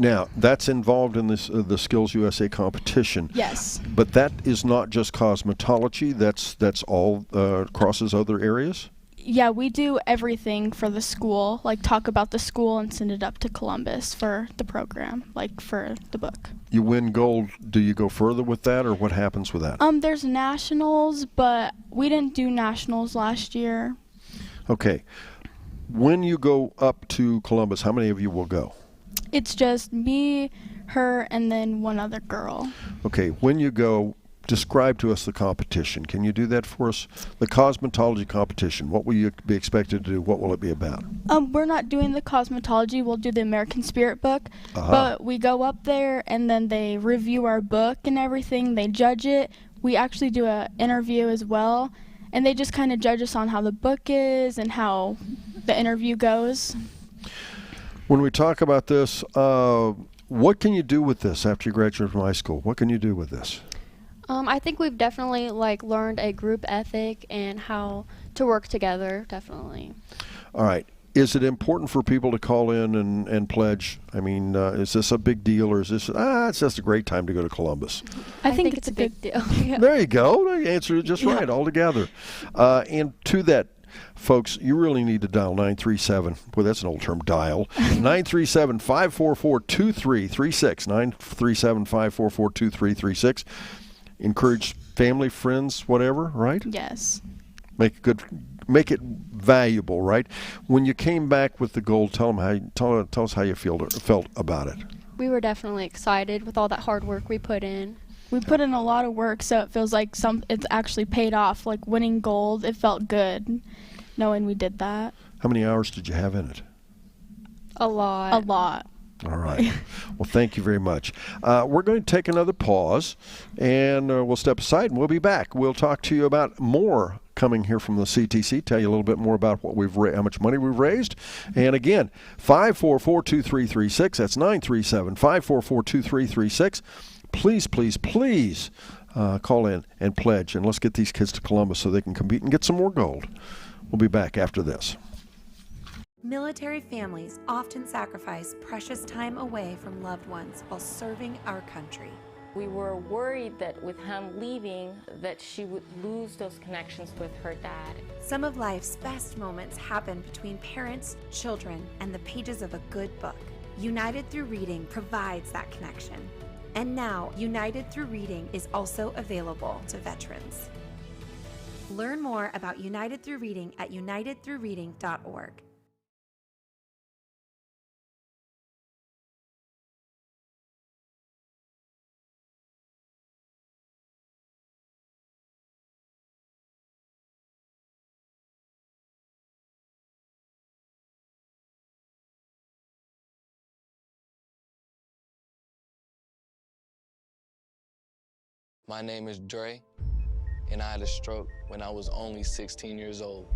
Now, that's involved in this the Skills USA competition. Yes. But that is not just cosmetology. That's all crosses other areas? Yeah, we do everything for the school, like talk about the school and send it up to Columbus for the program, like for the book. You win gold. Do you go further with that, or what happens with that? There's nationals, but we didn't do nationals last year. Okay. When you go up to Columbus, how many of you will go? It's just me, her, and then one other girl. Okay, when you go, describe to us the competition. Can you do that for us? The cosmetology competition, what will you be expected to do? What will it be about? We're not doing the cosmetology. We'll do the American Spirit book. But we go up there, and then they review our book and everything. They judge it. We actually do an interview as well, and they just kind of judge us on how the book is and how the interview goes. When we talk about this, what can you do with this after you graduate from high school? What can you do with this? I think we've definitely learned a group ethic and how to work together, definitely. All right. Is it important for people to call in and pledge? I mean, is this a big deal, or is this, it's just a great time to go to Columbus? I think it's a big deal. Yeah. There you go. You answered it just right altogether. And to that, folks, you really need to dial 937. Boy, that's an old term, dial. 937-544-2336. 937-544-2336. Encourage family, friends, whatever, right? Yes. Make it valuable, right? When you came back with the gold, tell us how you felt about it. We were definitely excited with all that hard work we put in. We put in a lot of work, so it feels like it's actually paid off. Like winning gold, it felt good knowing we did that. How many hours did you have in it? A lot. A lot. All right. Well, thank you very much. We're going to take another pause, and we'll step aside, and we'll be back. We'll talk to you about more coming here from the CTC, tell you a little bit more about what how much money we've raised. And again, 544-2336. That's 937-544-2336. Please, please, please call in and pledge, and let's get these kids to Columbus so they can compete and get some more gold. We'll be back after this. Military families often sacrifice precious time away from loved ones while serving our country. We were worried that with him leaving, that she would lose those connections with her dad. Some of life's best moments happen between parents, children, and the pages of a good book. United Through Reading provides that connection. And now, United Through Reading is also available to veterans. Learn more about United Through Reading at unitedthroughreading.org. My name is Dre, and I had a stroke when I was only 16 years old.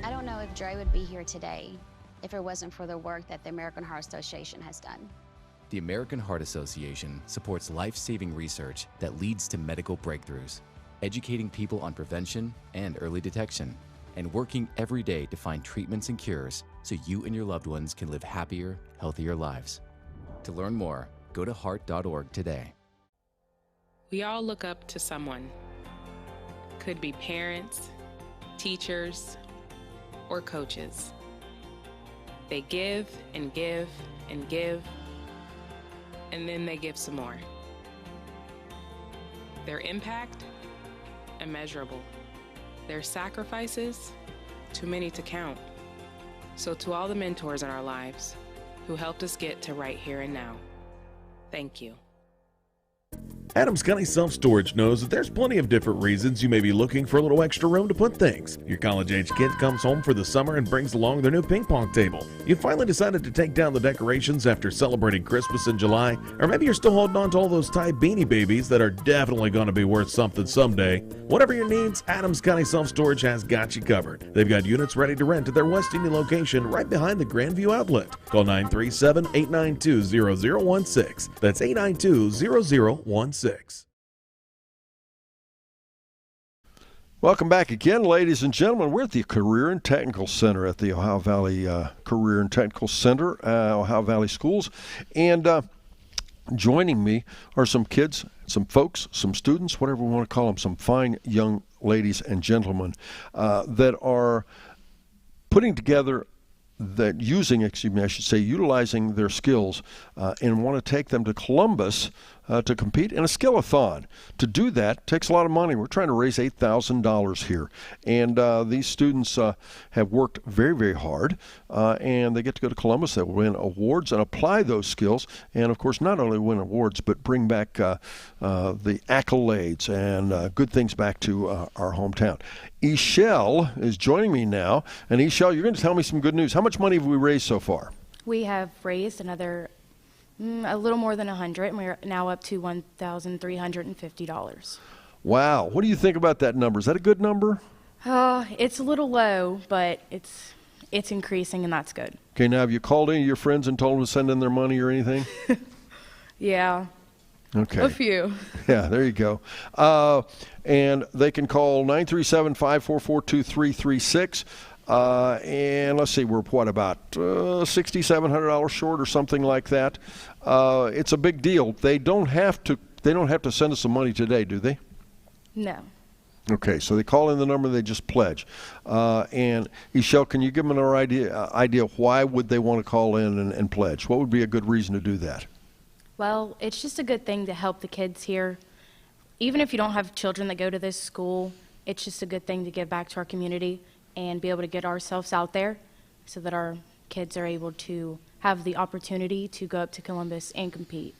I don't know if Dre would be here today if it wasn't for the work that the American Heart Association has done. The American Heart Association supports life-saving research that leads to medical breakthroughs, educating people on prevention and early detection, and working every day to find treatments and cures so you and your loved ones can live happier, healthier lives. To learn more, go to heart.org today. We all look up to someone. Could be parents, teachers, or coaches. They give and give and give, and then they give some more. Their impact, immeasurable. Their sacrifices, too many to count. So to all the mentors in our lives who helped us get to right here and now, thank you. Adams County Self-Storage knows that there's plenty of different reasons you may be looking for a little extra room to put things. Your college-age kid comes home for the summer and brings along their new ping pong table. You finally decided to take down the decorations after celebrating Christmas in July, or maybe you're still holding on to all those Thai beanie babies that are definitely going to be worth something someday. Whatever your needs, Adams County Self-Storage has got you covered. They've got units ready to rent at their West Indian location right behind the Grandview Outlet. Call 937-892-0016. That's 892-0016. Welcome back again, ladies and gentlemen. We're at the Career and Technical Center at the Ohio Valley Career and Technical Center, Ohio Valley Schools. And joining me are some kids, some folks, some students, whatever we want to call them, some fine young ladies and gentlemen that are putting together utilizing their skills and want to take them to Columbus to compete in a Skill-A-Thon. To do that takes a lot of money. We're trying to raise $8,000 here. And these students have worked very, very hard, and they get to go to Columbus. They will win awards and apply those skills. And, of course, not only win awards, but bring back the accolades and good things back to our hometown. Ishel is joining me now. And Ishel, you're going to tell me some good news. How much money have we raised so far? We have raised another a little more than 100, and we're now up to $1,350. Wow. What do you think about that number? Is that a good number? It's a little low, but it's increasing, and that's good. Okay, now have you called any of your friends and told them to send in their money or anything? Yeah. Okay. A few. Yeah, there you go. And they can call 937-544-2336. And let's see, we're about $6,700 short or something like that. It's a big deal. They don't have to send us some money today, do they? No. Okay, so they call in the number, they just pledge. And Ishelle, can you give them an idea why would they want to call in and pledge? What would be a good reason to do that? Well, it's just a good thing to help the kids here. Even if you don't have children that go to this school, it's just a good thing to give back to our community and be able to get ourselves out there so that our kids are able to have the opportunity to go up to Columbus and compete.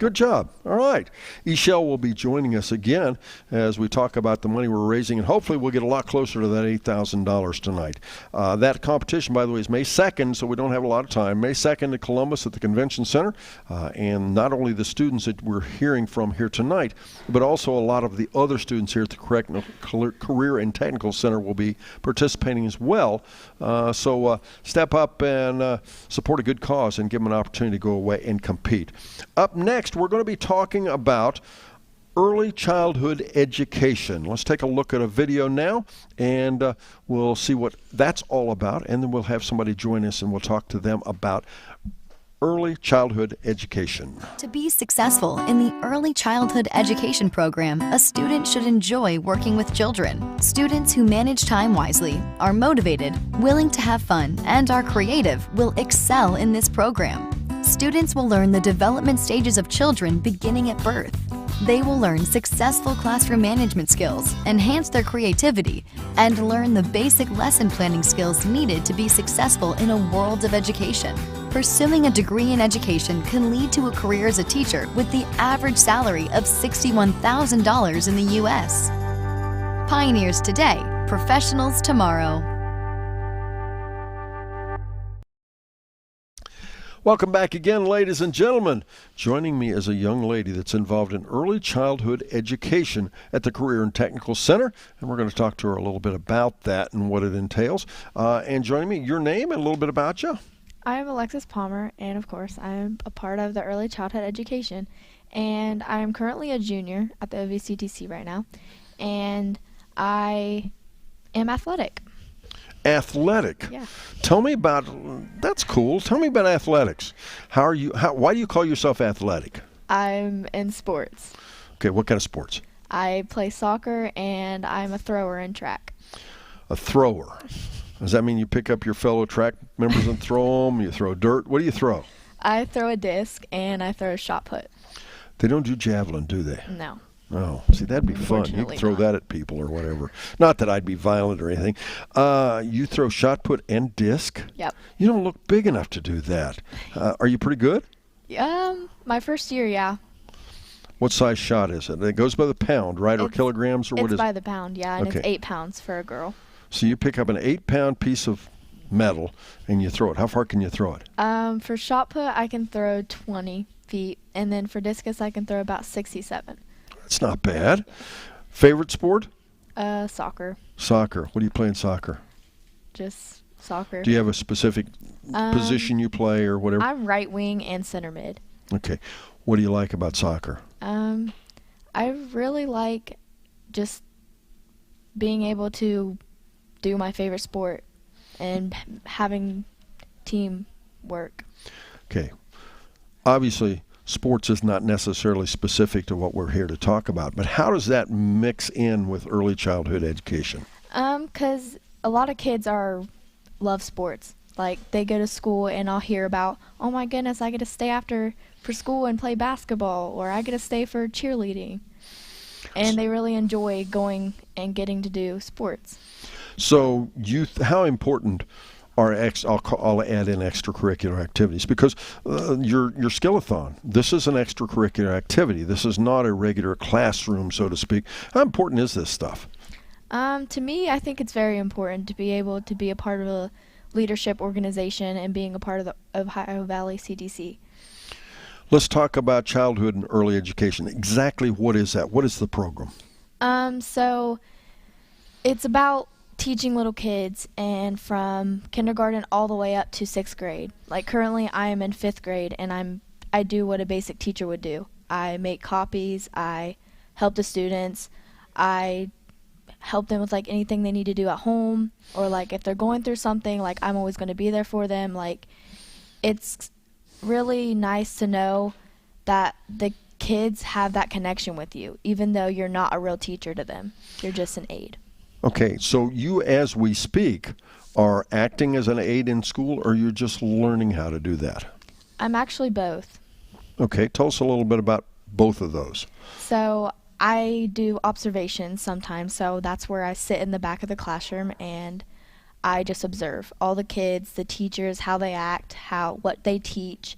Good job. All right. Ishelle will be joining us again as we talk about the money we're raising, and hopefully we'll get a lot closer to that $8,000 tonight. That competition, by the way, is May 2nd, so we don't have a lot of time. May 2nd at Columbus at the Convention Center, and not only the students that we're hearing from here tonight, but also a lot of the other students here at the Career and Technical Center will be participating as well. So step up and support a good cause and give them an opportunity to go away and compete. Up next, we're going to be talking about early childhood education. Let's take a look at a video now, and we'll see what that's all about, and then we'll have somebody join us, and we'll talk to them about early childhood education. To be successful in the early childhood education program, a student should enjoy working with children. Students who manage time wisely, are motivated, willing to have fun, and are creative will excel in this program. Students will learn the development stages of children beginning at birth. They will learn successful classroom management skills, enhance their creativity, and learn the basic lesson planning skills needed to be successful in a world of education. Pursuing a degree in education can lead to a career as a teacher with the average salary of $61,000 in the U.S. Pioneers today, professionals tomorrow. Welcome back again, ladies and gentlemen. Joining me is a young lady that's involved in early childhood education at the Career and Technical Center, and we're going to talk to her a little bit about that and what it entails. And joining me, your name and a little bit about you. I'm Alexis Palmer, and of course, I'm a part of the early childhood education, and I am currently a junior at the OVCTC right now, and I am athletic. Athletic. Yeah. Tell me about, that's cool. Tell me about athletics. Why do you call yourself athletic? I'm in sports. Okay, what kind of sports? I play soccer, and I'm a thrower in track. A thrower. Does that mean you pick up your fellow track members and throw them? You throw dirt? What do you throw? I throw a disc, and I throw a shot put. They don't do javelin, do they? No. Oh, see, that'd be fun. You could throw that at people or whatever. Not that I'd be violent or anything. You throw shot put and disc? Yep. You don't look big enough to do that. Are you pretty good? My first year, yeah. What size shot is it? It goes by the pound, right? Or kilograms, or what is it? It's by the pound, yeah, and Okay. it's 8 pounds for a girl. So you pick up an 8-pound piece of metal and you throw it. How far can you throw it? For shot put, I can throw 20 feet, and then for discus, I can throw about 67. That's not bad. Favorite sport? Soccer. Soccer. What do you play in soccer? Just soccer. Do you have a specific position you play or whatever? I'm right wing and center mid. Okay. What do you like about soccer? I really like just being able to do my favorite sport and having teamwork. Okay. Obviously, sports is not necessarily specific to what we're here to talk about, but how does that mix in with early childhood education? 'Cause a lot of kids love sports. Like, they go to school and I'll hear about, oh my goodness, I get to stay after for school and play basketball, or I get to stay for cheerleading. And they really enjoy going and getting to do sports. So how important are I'll add in extracurricular activities, because your Skill-A-Thon, this is an extracurricular activity. This is not a regular classroom, so to speak. How important is this stuff? To me, I think it's very important to be able to be a part of a leadership organization and being a part of the Ohio Valley CDC. Let's talk about childhood and early education. Exactly what is that? What is the program? So it's about teaching little kids, and from kindergarten all the way up to 6th grade. Like, currently I am in 5th grade, and I do what a basic teacher would do. I make copies. I help the students. I help them with like anything they need to do at home, or like if they're going through something, like I'm always going to be there for them. Like, it's really nice to know that the kids have that connection with you, even though you're not a real teacher to them. You're just an aide. Okay, so you, as we speak, are acting as an aide in school, or you're just learning how to do that? I'm actually both. Okay, tell us a little bit about both of those. So I do observations sometimes, so that's where I sit in the back of the classroom and I just observe all the kids, the teachers, how they act, what they teach,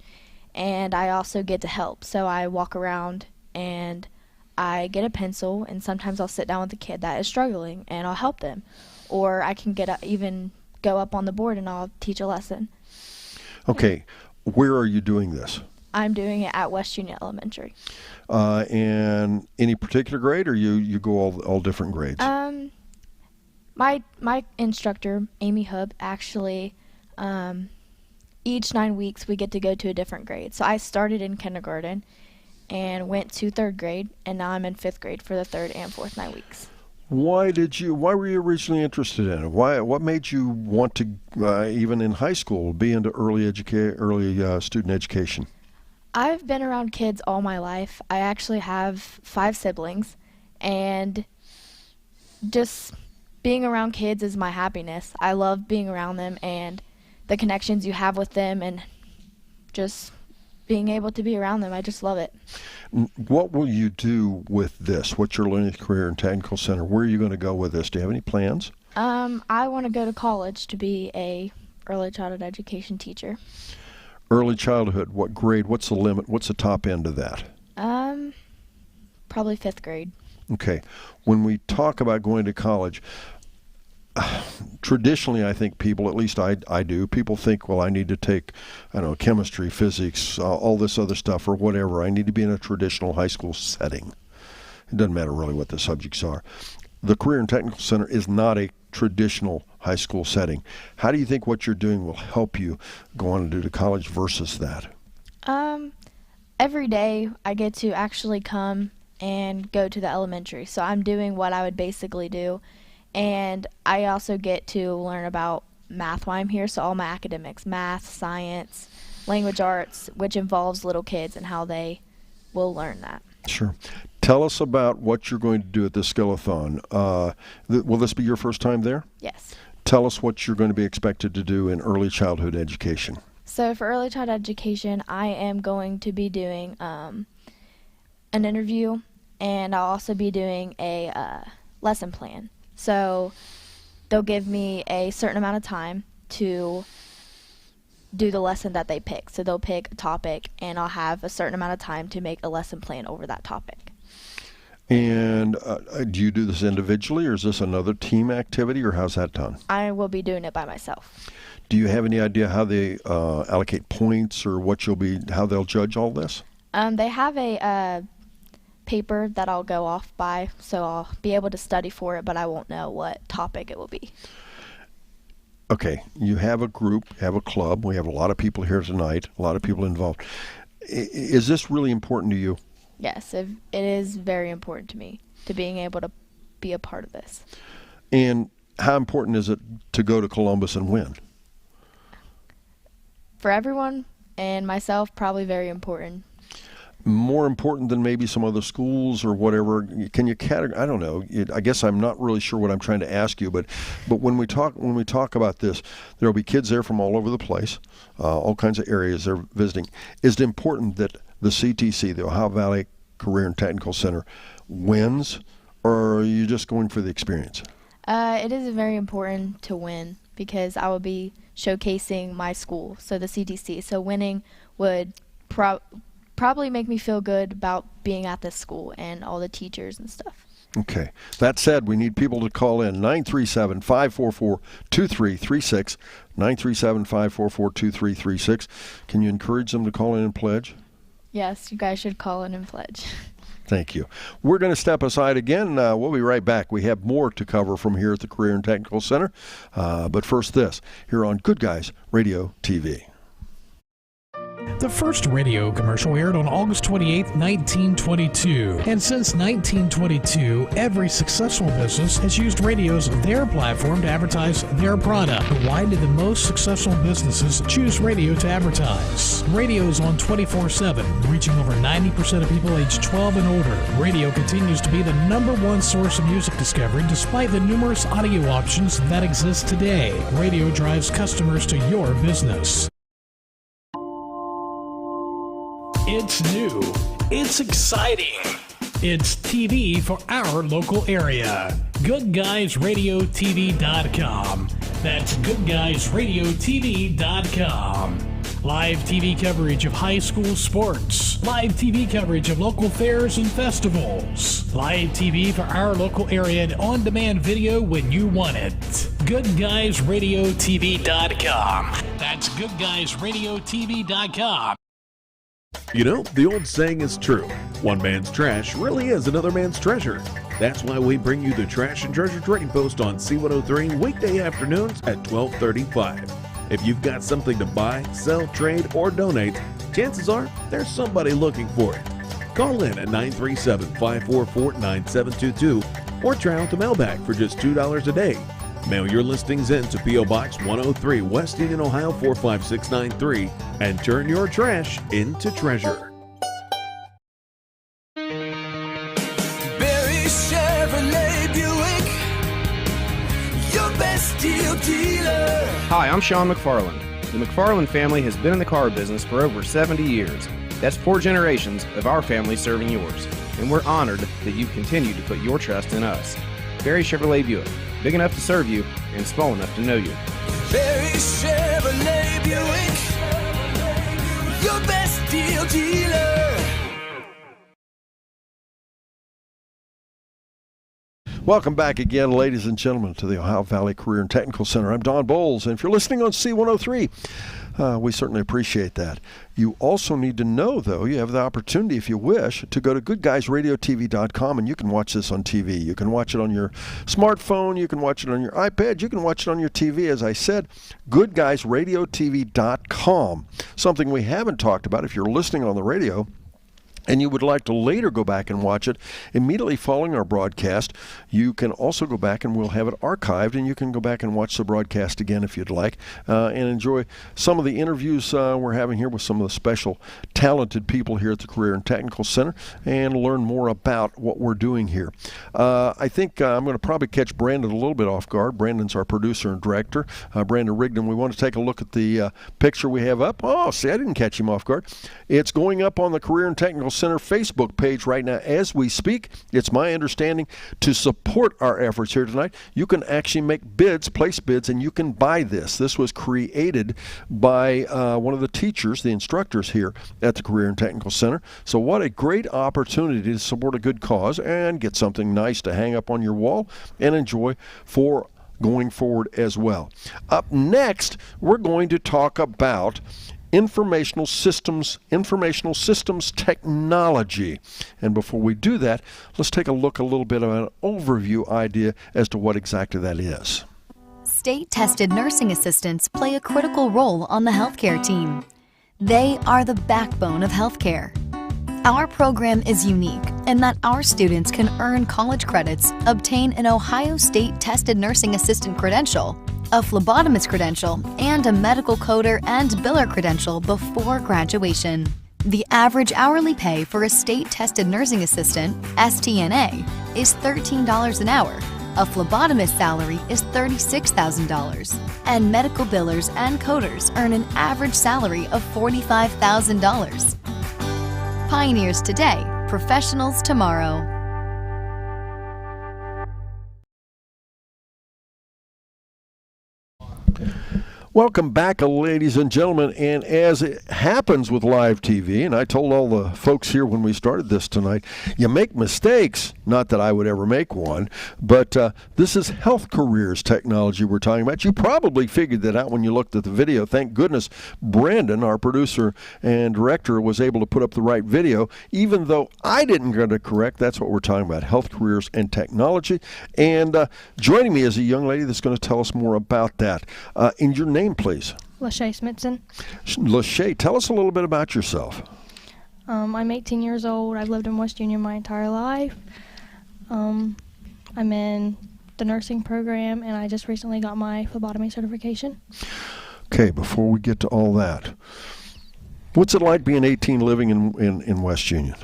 and I also get to help. So I walk around and I get a pencil, and sometimes I'll sit down with a kid that is struggling and I'll help them. Or I can even go up on the board and I'll teach a lesson. Okay, where are you doing this? I'm doing it at West Union Elementary. And any particular grade, or you go all different grades? My instructor, Amy Hub, actually, each 9 weeks we get to go to a different grade. So I started in kindergarten and went to 3rd grade, and now I'm in 5th grade for the 3rd and 4th 9 weeks. Why were you originally interested in it? What made you want to, even in high school, be into early student education? I've been around kids all my life. I actually have 5 siblings, and just being around kids is my happiness. I love being around them and the connections you have with them, and just being able to be around them. I just love it. What will you do with this? What's your learning career and technical center? Where are you going to go with this? Do you have any plans? I want to go to college to be a early childhood education teacher. Early childhood, what grade? What's the limit? What's the top end of that? Probably 5th grade. Okay. When we talk about going to college, traditionally, I think people, at least I do, people think, well, I need to take, chemistry, physics, all this other stuff or whatever. I need to be in a traditional high school setting. It doesn't matter really what the subjects are. The Career and Technical Center is not a traditional high school setting. How do you think what you're doing will help you go on and do to college versus that? Every day I get to actually come and go to the elementary. So I'm doing what I would basically do. And I also get to learn about math while I'm here. So all my academics, math, science, language arts, which involves little kids and how they will learn that. Sure. Tell us about what you're going to do at the Skill-A-Thon. Will this be your first time there? Yes. Tell us what you're going to be expected to do in early childhood education. So for early childhood education, I am going to be doing an interview, and I'll also be doing a lesson plan. So they'll give me a certain amount of time to do the lesson that they pick. So they'll pick a topic, and I'll have a certain amount of time to make a lesson plan over that topic. And do you do this individually, or is this another team activity, or how's that done? I will be doing it by myself. Do you have any idea how they allocate points, or how they'll judge all this? They have a paper that I'll go off by, so I'll be able to study for it, but I won't know what topic it will be. Okay, you have a group, you have a club. We have a lot of people here tonight, a lot of people involved. Is this really important to you? Yes, it is very important to me, to being able to be a part of this. And how important is it to go to Columbus and win? For everyone and myself, probably very important. More important than maybe some other schools or whatever? Can you categorize? I don't know. I guess I'm not really sure what I'm trying to ask you, but when we talk about this, there will be kids there from all over the place, all kinds of areas they're visiting. Is it important that the CTC, the Ohio Valley Career and Technical Center, wins, or are you just going for the experience? It is very important to win, because I will be showcasing my school, so the CTC. So winning would probably make me feel good about being at this school and all the teachers and stuff. Okay. That said, we need people to call in 937-544-2336, 937-544-2336. Can you encourage them to call in and pledge? Yes, you guys should call in and pledge. Thank you. We're going to step aside again. We'll be right back. We have more to cover from here at the Career and Technical Center. But first this, here on Good Guys Radio TV. The first radio commercial aired on August 28, 1922. And since 1922, every successful business has used radio as their platform to advertise their product. But why did the most successful businesses choose radio to advertise? Radio is on 24/7, reaching over 90% of people aged 12 and older. Radio continues to be the #1 source of music discovery despite the numerous audio options that exist today. Radio drives customers to your business. It's new. It's exciting. It's TV for our local area. GoodGuysRadioTV.com. That's GoodGuysRadioTV.com. Live TV coverage of high school sports. Live TV coverage of local fairs and festivals. Live TV for our local area and on-demand video when you want it. GoodGuysRadioTV.com. That's GoodGuysRadioTV.com. You know, the old saying is true. One man's trash really is another man's treasure. That's why we bring you the Trash and Treasure Trading Post on C103 weekday afternoons at 12:35. If you've got something to buy, sell, trade, or donate, chances are there's somebody looking for it. Call in at 937-544-9722 or try out the mailbag for just $2 a day. Mail your listings in to P.O. Box 103, West Union, Ohio 45693, and turn your trash into treasure. Barry Chevrolet Buick, your best deal dealer. Hi, I'm Sean Mcfarland. The Mcfarland family has been in the car business for over 70 years. That's 4 generations of our family serving yours, and we're honored that you've continued to put your trust in us. Barry Chevrolet Buick, big enough to serve you and small enough to know you. Barry Chevrolet Buick, your best deal dealer. Welcome back again, ladies and gentlemen, to the Ohio Valley Career and Technical Center. I'm Don Bowles, and if you're listening on C103, we certainly appreciate that. You also need to know, though, you have the opportunity, if you wish, to go to GoodGuysRadioTV.com, and you can watch this on TV. You can watch it on your smartphone. You can watch it on your iPad. You can watch it on your TV. As I said, GoodGuysRadioTV.com. Something we haven't talked about if you're listening on the radio and you would like to later go back and watch it immediately following our broadcast, you can also go back and we'll have it archived, and you can go back and watch the broadcast again if you'd like, and enjoy some of the interviews we're having here with some of the special talented people here at the Career and Technical Center, and learn more about what we're doing here. I think I'm going to probably catch Brandon a little bit off guard. Brandon's our producer and director, Brandon Rigdon. We want to take a look at the picture we have up. Oh, see, I didn't catch him off guard. It's going up on the Career and Technical Center Facebook page right now as we speak. It's my understanding to support our efforts here tonight, you can actually make bids, place bids, and you can buy this. This was created by one of the teachers, the instructors here at the Career and Technical Center. So what a great opportunity to support a good cause and get something nice to hang up on your wall and enjoy for going forward as well. Up next, we're going to talk about informational systems technology. And before we do that, let's take a look a little bit of an overview idea as to what exactly that is. State-tested nursing assistants play a critical role on the healthcare team. They are the backbone of healthcare. Our program is unique in that our students can earn college credits, obtain an Ohio State-tested nursing assistant credential, a phlebotomist credential, and a medical coder and biller credential before graduation. The average hourly pay for a state-tested nursing assistant, STNA, is $13 an hour. A phlebotomist salary is $36,000, and medical billers and coders earn an average salary of $45,000. Pioneers today, professionals tomorrow. Welcome back, ladies and gentlemen, and as it happens with live TV, and I told all the folks here when we started this tonight, you make mistakes, not that I would ever make one, but this is health careers technology we're talking about. You probably figured that out when you looked at the video. Thank goodness Brandon, our producer and director, was able to put up the right video, even though I didn't get it correct. That's what we're talking about, health careers and technology. And joining me is a young lady that's going to tell us more about that. In your name, please. Lachey Smithson. Lachey, tell us a little bit about yourself. I'm 18 years old. I've lived in West Union my entire life. I'm in the nursing program, and I just recently got my phlebotomy certification. Okay, before we get to all that, what's it like being 18 living in West Union?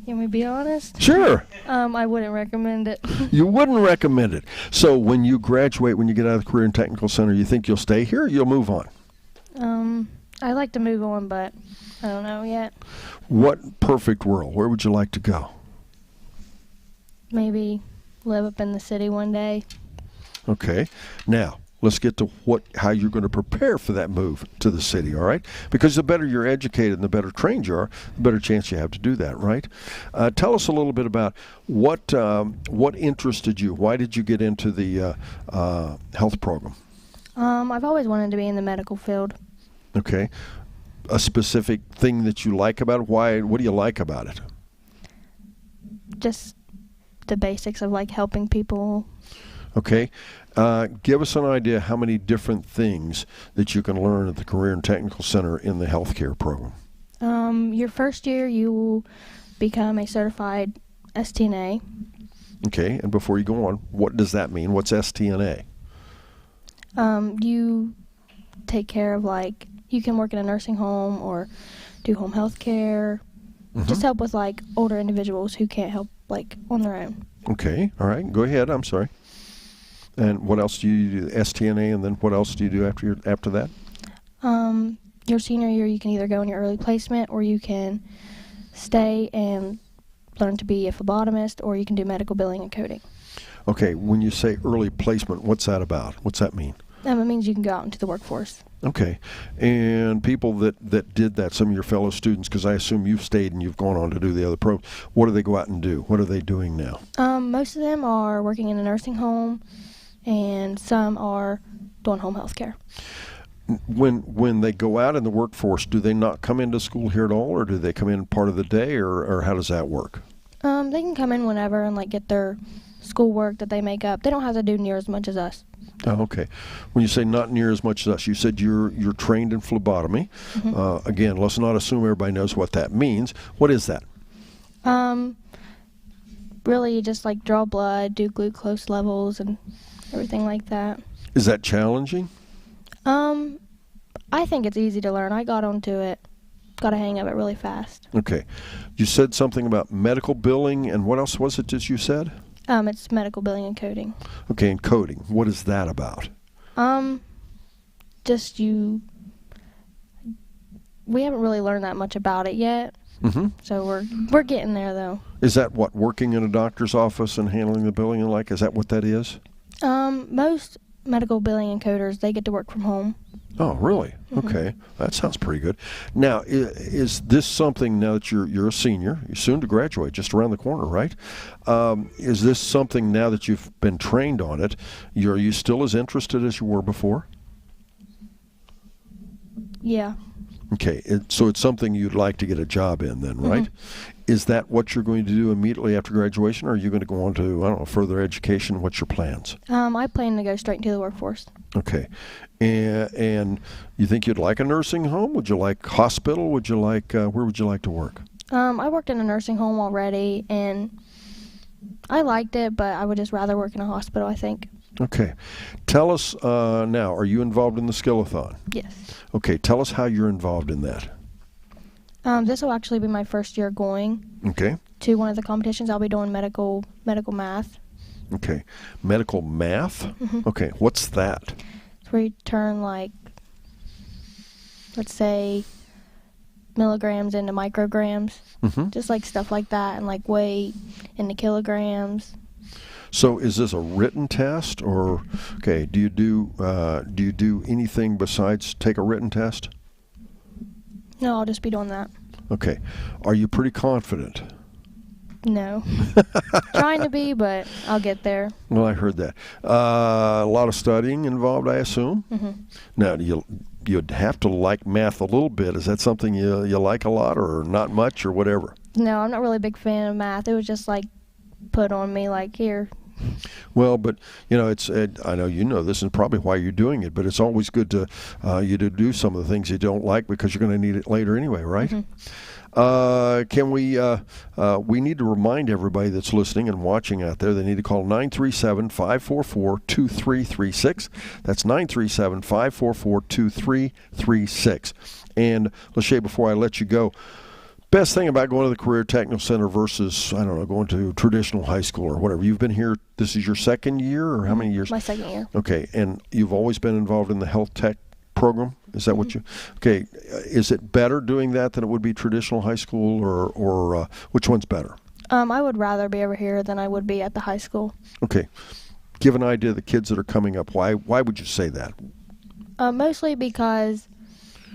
Can we be honest? Sure. I wouldn't recommend it. You wouldn't recommend it. So when you graduate, when you get out of the Career and Technical Center, you think you'll stay here or you'll move on? I'd like to move on, but I don't know yet. What perfect world? Where would you like to go? Maybe live up in the city one day. Okay. Now, let's get to how you're going to prepare for that move to the city, all right? Because the better you're educated and the better trained you are, the better chance you have to do that, right? Tell us a little bit about what interested you. Why did you get into the health program? I've always wanted to be in the medical field. Okay. A specific thing that you like about it? Why? What do you like about it? Just the basics of like helping people. Okay. Give us an idea how many different things that you can learn at the Career and Technical Center in the healthcare program. Your first year, you will become a certified STNA. Okay. And before you go on, what does that mean? What's STNA? You take care of like, you can work in a nursing home or do home health care. Just help with like older individuals who can't help like on their own. Okay. All right. Go ahead. I'm sorry. And what else do you do? STNA, and then what else do you do after that? Your senior year, you can either go in your early placement, or you can stay and learn to be a phlebotomist, or you can do medical billing and coding. Okay. When you say early placement, what's that about? What's that mean? It means you can go out into the workforce. Okay. And people that did that, some of your fellow students, because I assume you've stayed and you've gone on to do the other programs, what do they go out and do? What are they doing now? Most of them are working in a nursing home, and some are doing home health care. When they go out in the workforce, do they not come into school here at all, or do they come in part of the day, or how does that work? They can come in whenever and like get their schoolwork that they make up. They don't have to do near as much as us. Oh, okay. When you say not near as much as us, you said you're trained in phlebotomy. Again, let's not assume everybody knows what that means. What is that? Really, you just like draw blood, do glucose levels, and everything like that. Is that challenging? I think it's easy to learn. I got onto it, got a hang of it really fast. Okay. You said something about medical billing, and what else was it that you said? It's medical billing and coding. Okay, and coding. What is that about? We haven't really learned that much about it yet. So we're getting there though. Is that what, working in a doctor's office and handling the billing and like, is that what that is? Most medical billing and coders, they get to work from home. Oh, really? Okay. That sounds pretty good. Now, is this something, now that you're a senior, you're soon to graduate, just around the corner, right? Is this something, now that you've been trained on it, are you still as interested as you were before? Yeah. Okay. So it's something you'd like to get a job in then, right? Is that what you're going to do immediately after graduation, or are you going to go on to, I don't know, further education? What's your plans? I plan to go straight into the workforce. Okay. And you think you'd like a nursing home? Would you like hospital? Would you like, where would you like to work? I worked in a nursing home already, and I liked it, but I would just rather work in a hospital, I think. Okay. Tell us now, are you involved in the Skill-A-Thon? Yes. Okay. Tell us how you're involved in that. This will actually be my first year going to one of the competitions. I'll be doing medical math. Okay. Medical math? Okay. What's that? It's where you turn, like, let's say, milligrams into micrograms. Just like stuff like that, and like weight into kilograms. So is this a written test, or do you do anything besides take a written test? No, I'll just be doing that. Okay. Are you pretty confident? No. Trying to be, but I'll get there. Well, I heard that. A lot of studying involved, I assume? Now, you'd have to like math a little bit. Is that something you like a lot, or not much, or whatever? No, I'm not really a big fan of math. It was just like put on me, like, here, Well, but it's I know you know this is probably why you're doing it, but it's always good to you to do some of the things you don't like because you're going to need it later anyway, right? Can we need to remind everybody that's listening and watching out there, they need to call 937-544-2336. That's 937-544-2336. And Lachey, before I let you go, best thing about going to the Career Technical Center versus, I don't know, going to traditional high school or whatever. You've been here, this is your second year, or how many years? My second year. Okay, and you've always been involved in the health tech program? Is that what you, okay, is it better doing that than it would be traditional high school, or which one's better? I would rather be over here than I would be at the high school. Okay, give an idea of the kids that are coming up. Why would you say that? Mostly because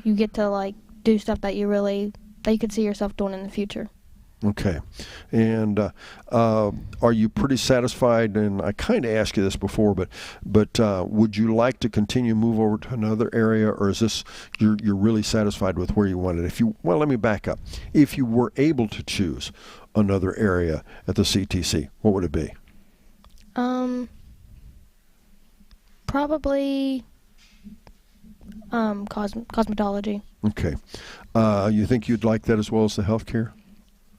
you get to do stuff that you could see yourself doing in the future. Okay. And are you pretty satisfied? And I kind of asked you this before, but would you like to continue to move over to another area, or is this you're really satisfied with where you wanted? Well, let me back up. If you were able to choose another area at the CTC, what would it be? Probably cosmetology. Okay. You think you'd like that as well as the healthcare?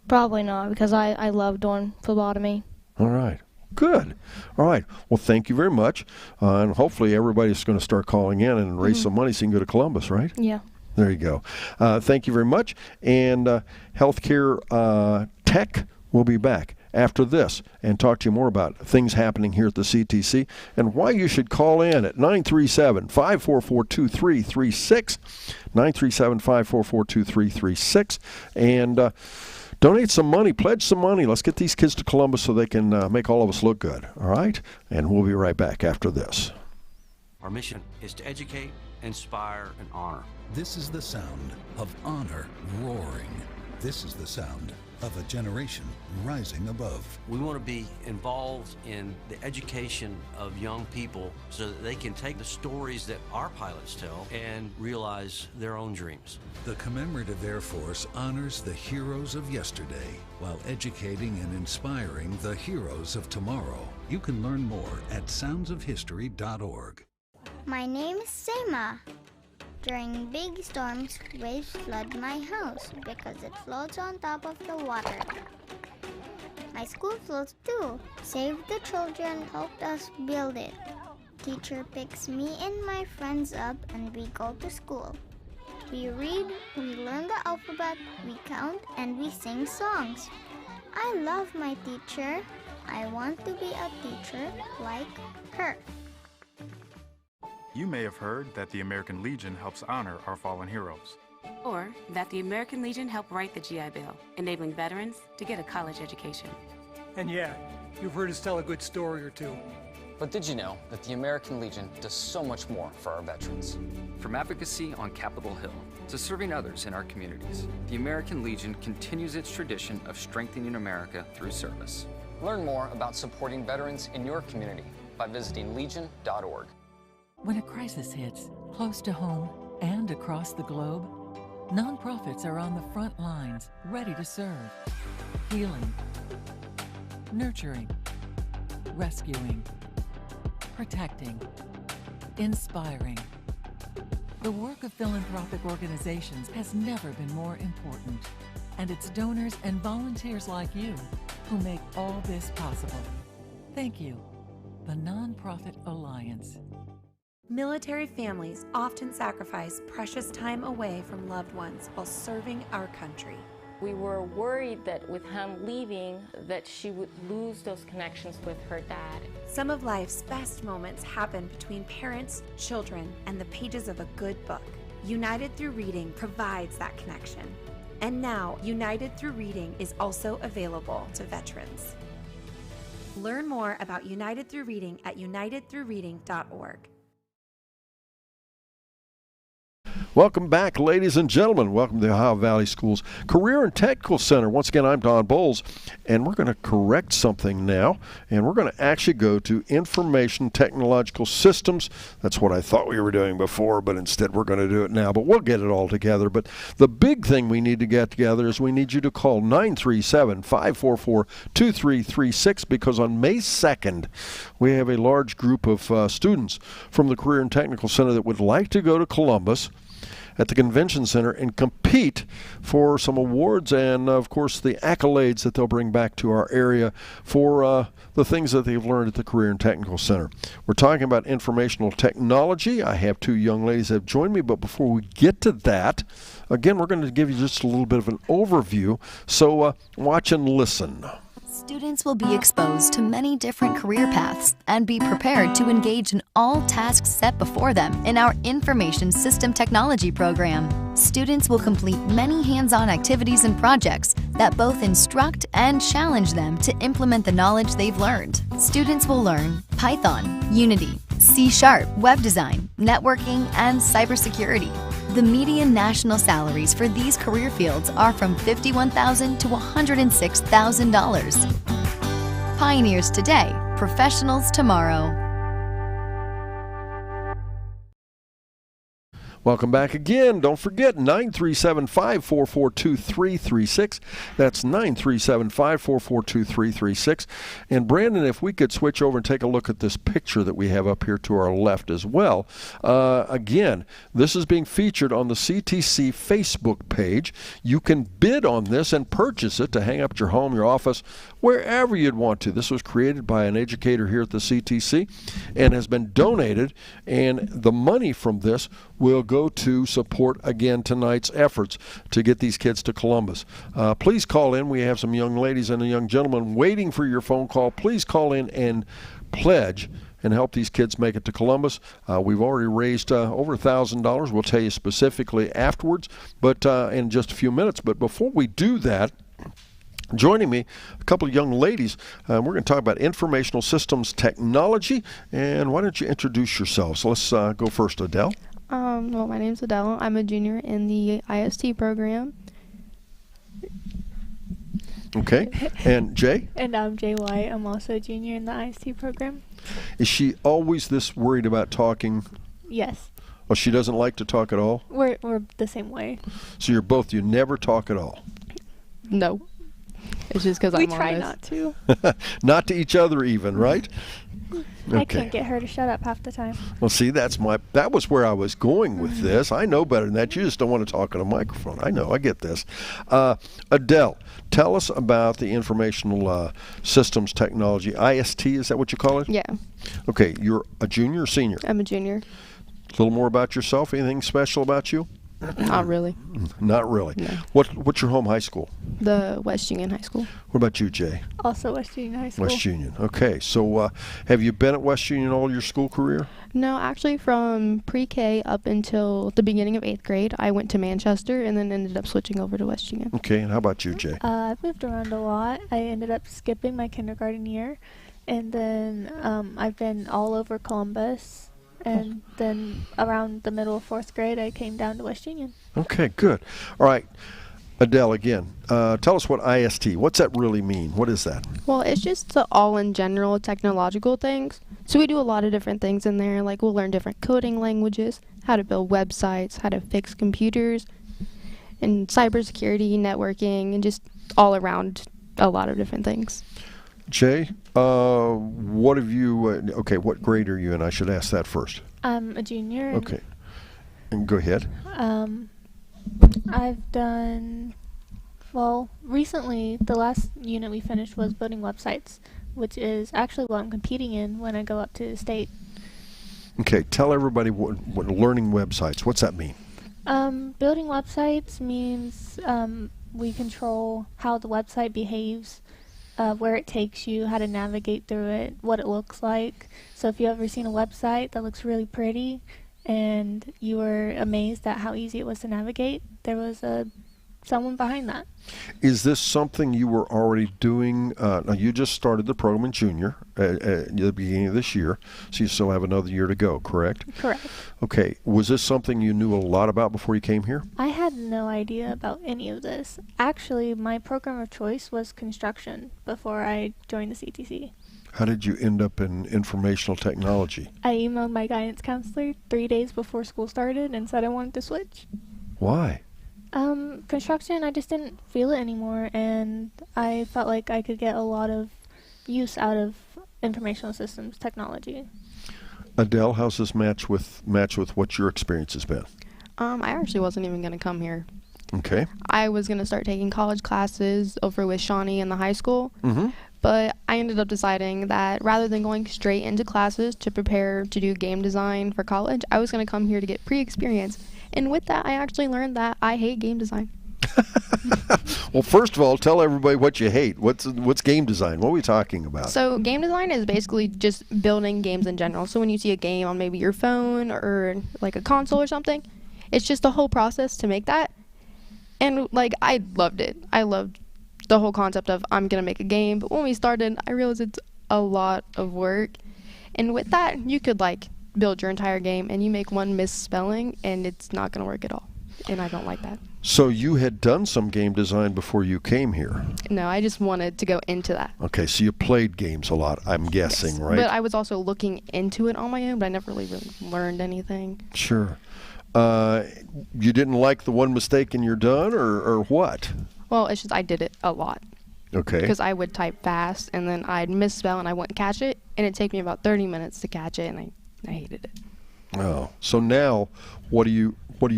Probably not, because I love doing phlebotomy. All right. Good. All right. Well, thank you very much. And hopefully everybody's going to start calling in and raise some money so you can go to Columbus, right? Yeah. There you go. Thank you very much. And Healthcare Tech will be back after this and talk to you more about things happening here at the CTC and why you should call in at 937-544-2336, 937-544-2336, and donate some money, pledge some money. Let's get these kids to Columbus so they can make all of us look good, all right? And we'll be right back after this. Our mission is to educate, inspire, and honor. This is the sound of honor roaring. This is the sound of a generation rising above. We want to be involved in the education of young people so that they can take the stories that our pilots tell and realize their own dreams. The Commemorative Air Force honors the heroes of yesterday while educating and inspiring the heroes of tomorrow. You can learn more at soundsofhistory.org. My name is Seema. During big storms, waves flood my house because it floats on top of the water. My school floats too. Save the Children helped us build it. Teacher picks me and my friends up and we go to school. We read, we learn the alphabet, we count, and we sing songs. I love my teacher. I want to be a teacher like her. You may have heard that the American Legion helps honor our fallen heroes. Or that the American Legion helped write the GI Bill, enabling veterans to get a college education. And yeah, you've heard us tell a good story or two. But did you know that the American Legion does so much more for our veterans? From advocacy on Capitol Hill to serving others in our communities, the American Legion continues its tradition of strengthening America through service. Learn more about supporting veterans in your community by visiting legion.org. When a crisis hits, close to home and across the globe, nonprofits are on the front lines, ready to serve. Healing, nurturing, rescuing, protecting, inspiring. The work of philanthropic organizations has never been more important, and it's donors and volunteers like you who make all this possible. Thank you, the Nonprofit Alliance. Military families often sacrifice precious time away from loved ones while serving our country. We were worried that with him leaving, that she would lose those connections with her dad. Some of life's best moments happen between parents, children, and the pages of a good book. United Through Reading provides that connection. And now, United Through Reading is also available to veterans. Learn more about United Through Reading at unitedthroughreading.org. Welcome back, ladies and gentlemen. Welcome to the Ohio Valley Schools Career and Technical Center. Once again, I'm Don Bowles, and we're going to correct something now, and we're going to actually go to Information Technological Systems. That's what I thought we were doing before, but instead we're going to do it now. But we'll get it all together. But the big thing we need to get together is we need you to call 937-544-2336, because on May 2nd, we have a large group of students from the Career and Technical Center that would like to go to Columbus at the Convention Center and compete for some awards and, of course, the accolades that they'll bring back to our area for the things that they've learned at the Career and Technical Center. We're talking about informational technology. I have two young ladies that have joined me, but before we get to that, again, we're going to give you just a little bit of an overview, so watch and listen. Students will be exposed to many different career paths and be prepared to engage in all tasks set before them in our Information System Technology program. Students will complete many hands-on activities and projects that both instruct and challenge them to implement the knowledge they've learned. Students will learn Python, Unity, C#, web design, networking, and cybersecurity. The median national salaries for these career fields are from $51,000 to $106,000. Pioneers today, professionals tomorrow. Welcome back again. Don't forget, 937-544-2336. That's 937-544-2336. And Brandon, if we could switch over and take a look at this picture that we have up here to our left as well. Again, this is being featured on the CTC Facebook page. You can bid on this and purchase it to hang up at your home, your office, wherever you'd want to. This was created by an educator here at the CTC and has been donated, and the money from this will go to support, again, tonight's efforts to get these kids to Columbus. Please call in. We have some young ladies and a young gentleman waiting for your phone call. Please call in and pledge and help these kids make it to Columbus. We've already raised over $1,000. We'll tell you specifically afterwards, but in just a few minutes. But before we do that, joining me, a couple of young ladies. We're going to talk about informational systems technology. And why don't you introduce yourselves? Let's go first, Adele. Well, my name's Adele. I'm a junior in the IST program. Okay. And Jay? And I'm Jay White. I'm also a junior in the IST program. Is she always this worried about talking? Yes. Oh, she doesn't like to talk at all? We're the same way. So you never talk at all? No. It's just because I'm honest. We try not to. Not to each other even, right? I can't get her to shut up half the time. Well, see, that was where I was going with this. I know better than that. You just don't want to talk on a microphone. I know. I get this. Adele, tell us about the informational systems technology. IST, is that what you call it? Yeah. Okay. You're a junior or senior? I'm a junior. A little more about yourself. Anything special about you? Not really. Not really. No. What's your home high school? The West Union High School. What about you, Jay? Also West Union High School. West Union. Okay. So have you been at West Union all your school career? No, actually from pre-K up until the beginning of 8th grade, I went to Manchester and then ended up switching over to West Union. Okay. And how about you, Jay? I've moved around a lot. I ended up skipping my kindergarten year, and then I've been all over Columbus. And then around the middle of 4th grade, I came down to West Union. Okay, good. All right. Adele, again, tell us what IST, what's that really mean? What is that? Well, it's just the all-in-general technological things. So we do a lot of different things in there. Like we'll learn different coding languages, how to build websites, how to fix computers, and cybersecurity, networking, and just all around a lot of different things. Jay, what have you, okay, what grade are you in? I should ask that first. I'm a junior. Okay. And go ahead. I've done, well, recently, the last unit we finished was building websites, which is actually what I'm competing in when I go up to the state. Okay, tell everybody what learning websites, what's that mean? Building websites means we control how the website behaves, where it takes you, how to navigate through it, what it looks like. So if you've ever seen a website that looks really pretty and you were amazed at how easy it was to navigate, there was a someone behind that. Is this something you were already doing? Now, you just started the program in junior at the beginning of this year, so you still have another year to go, correct? Correct. Okay. Was this something you knew a lot about before you came here? I had no idea about any of this. Actually, my program of choice was construction before I joined the CTC. How did you end up in informational technology? I emailed my guidance counselor 3 days before school started and said I wanted to switch. Why? Construction, I just didn't feel it anymore, and I felt like I could get a lot of use out of informational systems technology. Adele, how's this match with what your experience has been? I actually wasn't even going to come here. Okay. I was going to start taking college classes over with Shawnee in the high school, Mm-hmm. but I ended up deciding that rather than going straight into classes to prepare to do game design for college, I was going to come here to get pre-experience. And with that, I actually learned that I hate game design. Well, first of all, tell everybody what you hate. What's game design? What are we talking about? So game design is basically just building games in general. So when you see a game on maybe your phone or like a console or something, it's just the whole process to make that. And like, I loved it. I loved the whole concept of I'm going to make a game. But when we started, I realized it's a lot of work. And with that, you could like build your entire game and you make one misspelling and it's not going to work at all. And I don't like that. So you had done some game design before you came here? No, I just wanted to go into that. Okay, so you played games a lot, I'm guessing, Yes. right? But I was also looking into it on my own, but I never really learned anything. Sure. You didn't like the one mistake and you're done, or what? Well, it's just I did it a lot. Okay. Because I would type fast and then I'd misspell and I wouldn't catch it, and it'd take me about 30 minutes to catch it, and I hated it. Oh, so now what are you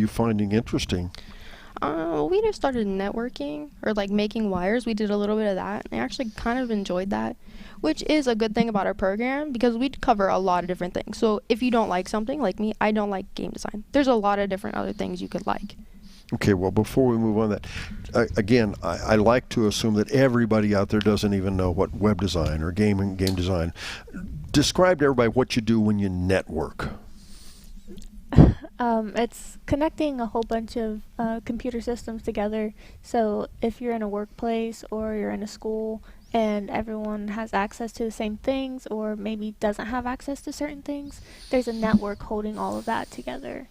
finding interesting? We just started networking or like making wires. We did a little bit of that. I actually kind of enjoyed that, which is a good thing about our program because we cover a lot of different things. So if you don't like something, like me, I don't like game design. There's a lot of different other things you could like. Okay, well, before we move on that, again, I like to assume that everybody out there doesn't even know what web design or game design. Describe to everybody what you do when you network. It's connecting a whole bunch of computer systems together. So if you're in a workplace or you're in a school and everyone has access to the same things or maybe doesn't have access to certain things, there's a network holding all of that together.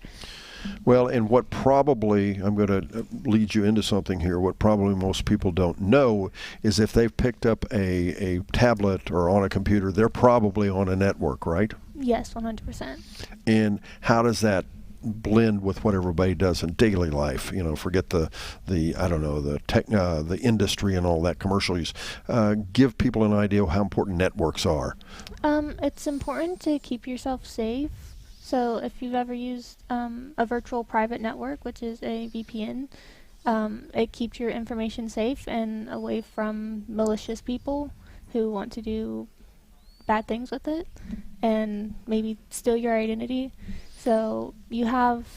Well, and what probably, I'm going to lead you into something here, what probably most people don't know is if they've picked up a tablet or on a computer, they're probably on a network, right? Yes, 100%. And how does that blend with what everybody does in daily life? You know, forget the I don't know, the industry and all that commercial use. Give people an idea of how important networks are. It's important to keep yourself safe. So if you've ever used a virtual private network, which is a VPN, it keeps your information safe and away from malicious people who want to do bad things with it and maybe steal your identity. So you have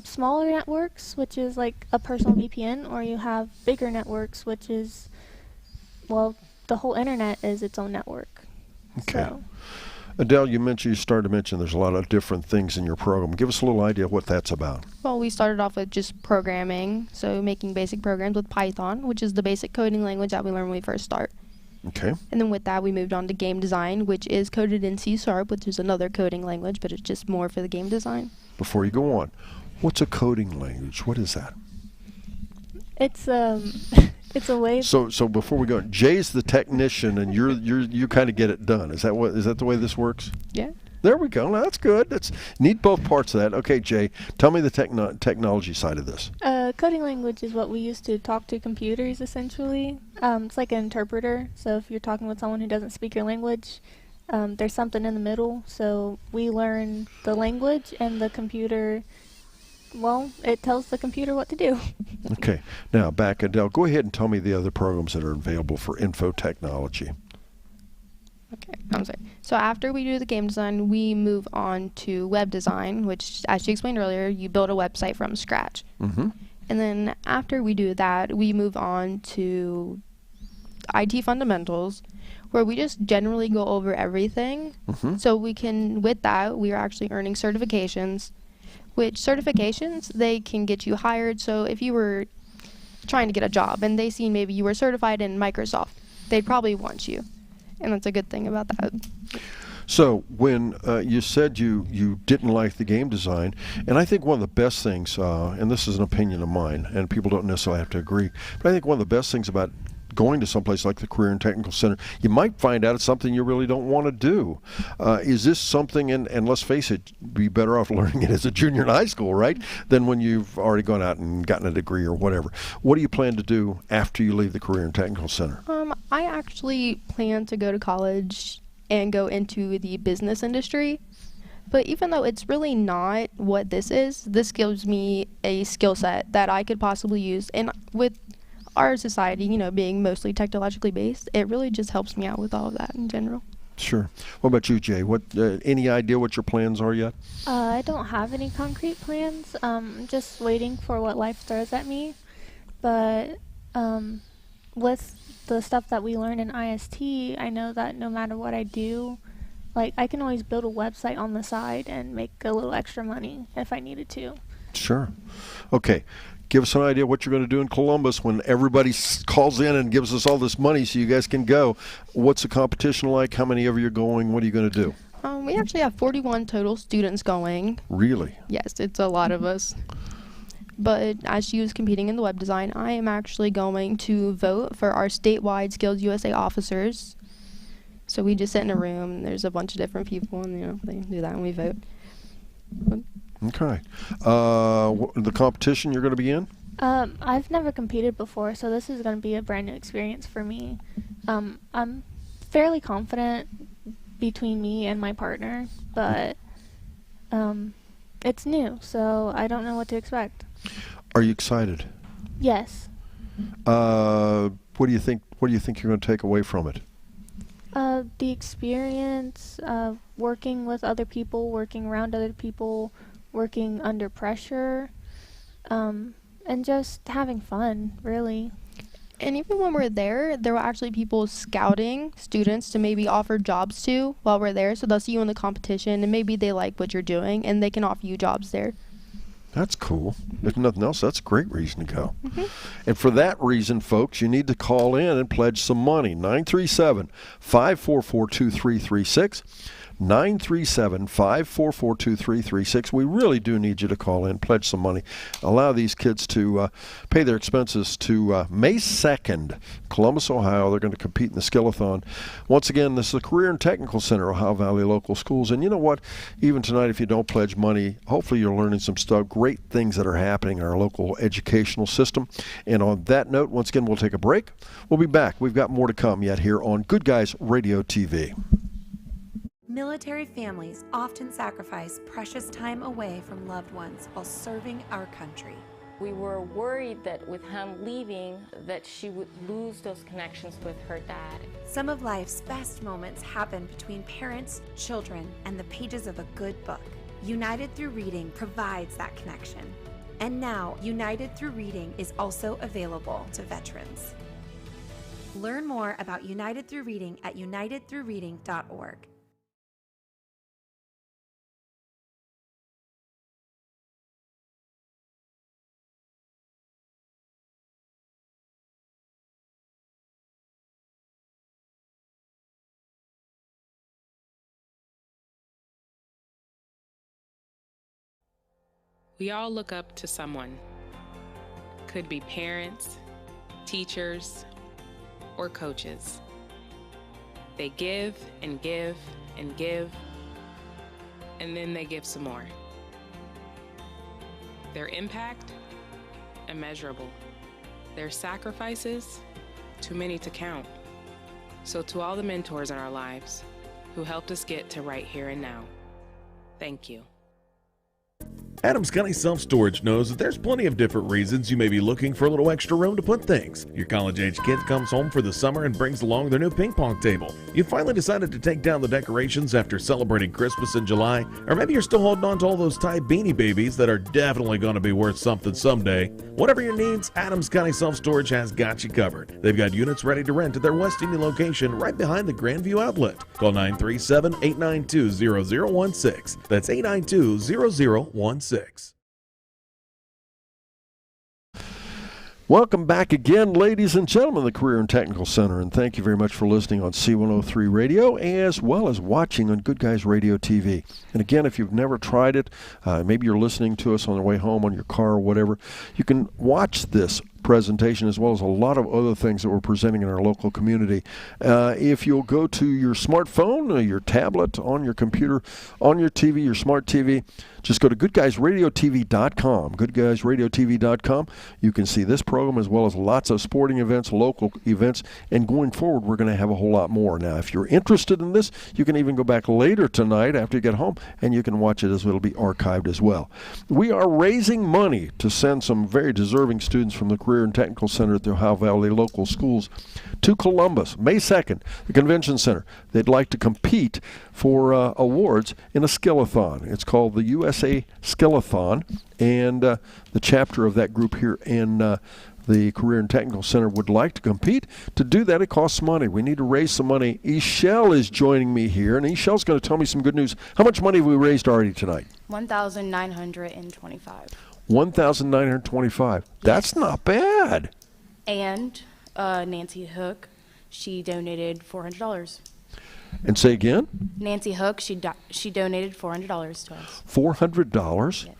smaller networks, which is like a personal VPN, or you have bigger networks, which is, well, the whole internet is its own network. Okay. So. Adele, you started to mention there's a lot of different things in your program. Give us a little idea of what that's about. Well, we started off with just programming, so making basic programs with Python, which is the basic coding language that we learn when we first start. Okay. And then with that, we moved on to game design, which is coded in C#, which is another coding language, but it's just more for the game design. Before you go on, what's a coding language? What is that? It's it's a way. So before we go, Jay's the technician, and you kind of get it done. Is that the way this works? Yeah. There we go. Now, that's good. That's need both parts of that. Okay, Jay, tell me the technology side of this. Coding language is what we use to talk to computers, essentially. It's like an interpreter. So if you're talking with someone who doesn't speak your language, there's something in the middle. So we learn the language, and the computer, well, it tells the computer what to do. Okay. Now, back, Adele, go ahead and tell me the other programs that are available for info technology. Okay, I'm sorry. So after we do the game design, we move on to web design, which, as you explained earlier, you build a website from scratch. Mm-hmm. And then after we do that, we move on to IT fundamentals, where we just generally go over everything. Mm-hmm. So we can, with that, we are actually earning certifications, which certifications, they can get you hired. So if you were trying to get a job and they see maybe you were certified in Microsoft, they'd probably want you. And that's a good thing about that. So when you said you didn't like the game design, and I think one of the best things, and this is an opinion of mine, and people don't necessarily have to agree, but I think one of the best things about going to someplace like the Career and Technical Center, you might find out it's something you really don't want to do. Is this something, and let's face it, be better off learning it as a junior in high school, right, than when you've already gone out and gotten a degree or whatever. What do you plan to do after you leave the Career and Technical Center? I actually plan to go to college and go into the business industry. But even though it's really not what this gives me a skill set that I could possibly use. And with our society, you know, being mostly technologically based, it really just helps me out with all of that in general. Sure. What about you, Jay? What any idea what your plans are yet? I don't have any concrete plans. Just waiting for what life throws at me. But with the stuff that we learn in IST, I know that no matter what I do, like I can always build a website on the side and make a little extra money if I needed to. Sure. Okay. Give us an idea what you're going to do in Columbus when everybody calls in and gives us all this money so you guys can go. What's the competition like? How many of you are going? What are you going to do? We actually have 41 total students going. Really? Yes, it's a lot of us. But as she was competing in the web design, I am actually going to vote for our statewide Skills USA officers. So we just sit in a room, and there's a bunch of different people, and you know they do that, and we vote. Okay. The competition you're going to be in? I've never competed before, so this is going to be a brand new experience for me. I'm fairly confident between me and my partner, but it's new, so I don't know what to expect. Are you excited? Yes. What do you think? What do you think you're going to take away from it? The experience of working with other people, working around other people, working under pressure, and just having fun, really. And even when we're there were actually people scouting students to maybe offer jobs to while we're there. So they'll see you in the competition, and maybe they like what you're doing, and they can offer you jobs there. That's cool. If nothing else, that's a great reason to go. And for that reason, folks, you need to call in and pledge some money. 937-544-2336. 937-544-2336. We really do need you to call in, pledge some money, allow these kids to pay their expenses to May 2nd, Columbus, Ohio. They're going to compete in the Skill-A-Thon. Once again, this is the Career and Technical Center, Ohio Valley Local Schools. And you know what? Even tonight, if you don't pledge money, hopefully you're learning some stuff, great things that are happening in our local educational system. And on that note, once again, we'll take a break. We'll be back. We've got more to come yet here on Good Guys Radio TV. Military families often sacrifice precious time away from loved ones while serving our country. We were worried that with him leaving, that she would lose those connections with her dad. Some of life's best moments happen between parents, children, and the pages of a good book. United Through Reading provides that connection. And now, United Through Reading is also available to veterans. Learn more about United Through Reading at unitedthroughreading.org. We all look up to someone. Could be parents, teachers, or coaches. They give and give and give, and then they give some more. Their impact, immeasurable. Their sacrifices, too many to count. So to all the mentors in our lives who helped us get to right here and now, thank you. Adams County Self-Storage knows that there's plenty of different reasons you may be looking for a little extra room to put things. Your college-age kid comes home for the summer and brings along their new ping pong table. You finally decided to take down the decorations after celebrating Christmas in July, or maybe you're still holding on to all those Thai beanie babies that are definitely going to be worth something someday. Whatever your needs, Adams County Self-Storage has got you covered. They've got units ready to rent at their West Indian location right behind the Grandview Outlet. Call 937-892-0016. That's 892-0016. Welcome back again, ladies and gentlemen, the Career and Technical Center, and thank you very much for listening on C103 Radio as well as watching on Good Guys Radio TV. And again, if you've never tried it, maybe you're listening to us on the way home on your car or whatever, you can watch this presentation as well as a lot of other things that we're presenting in our local community. If you'll go to your smartphone, your tablet, on your computer, on your TV, your smart TV, just go to GoodGuysRadioTV.com. GoodGuysRadioTV.com. You can see this program as well as lots of sporting events, local events, and going forward, we're going to have a whole lot more. Now, if you're interested in this, you can even go back later tonight after you get home, and you can watch it as it'll be archived as well. We are raising money to send some very deserving students from the Career and Technical Center at the Ohio Valley local schools to Columbus, May 2nd, the Convention Center. They'd like to compete for awards in a Skill-A-Thon. It's called the USA Skill-A-Thon, and the chapter of that group here in the Career and Technical Center would like to compete. To do that, it costs money. We need to raise some money. Ishel is joining me here, and Ishel's going to tell me some good news. How much money have we raised already tonight? $1,925. $1,925. That's not bad. And Nancy Hook, she donated $400. And say again? Nancy Hook, she donated $400 to us. $400? Yes.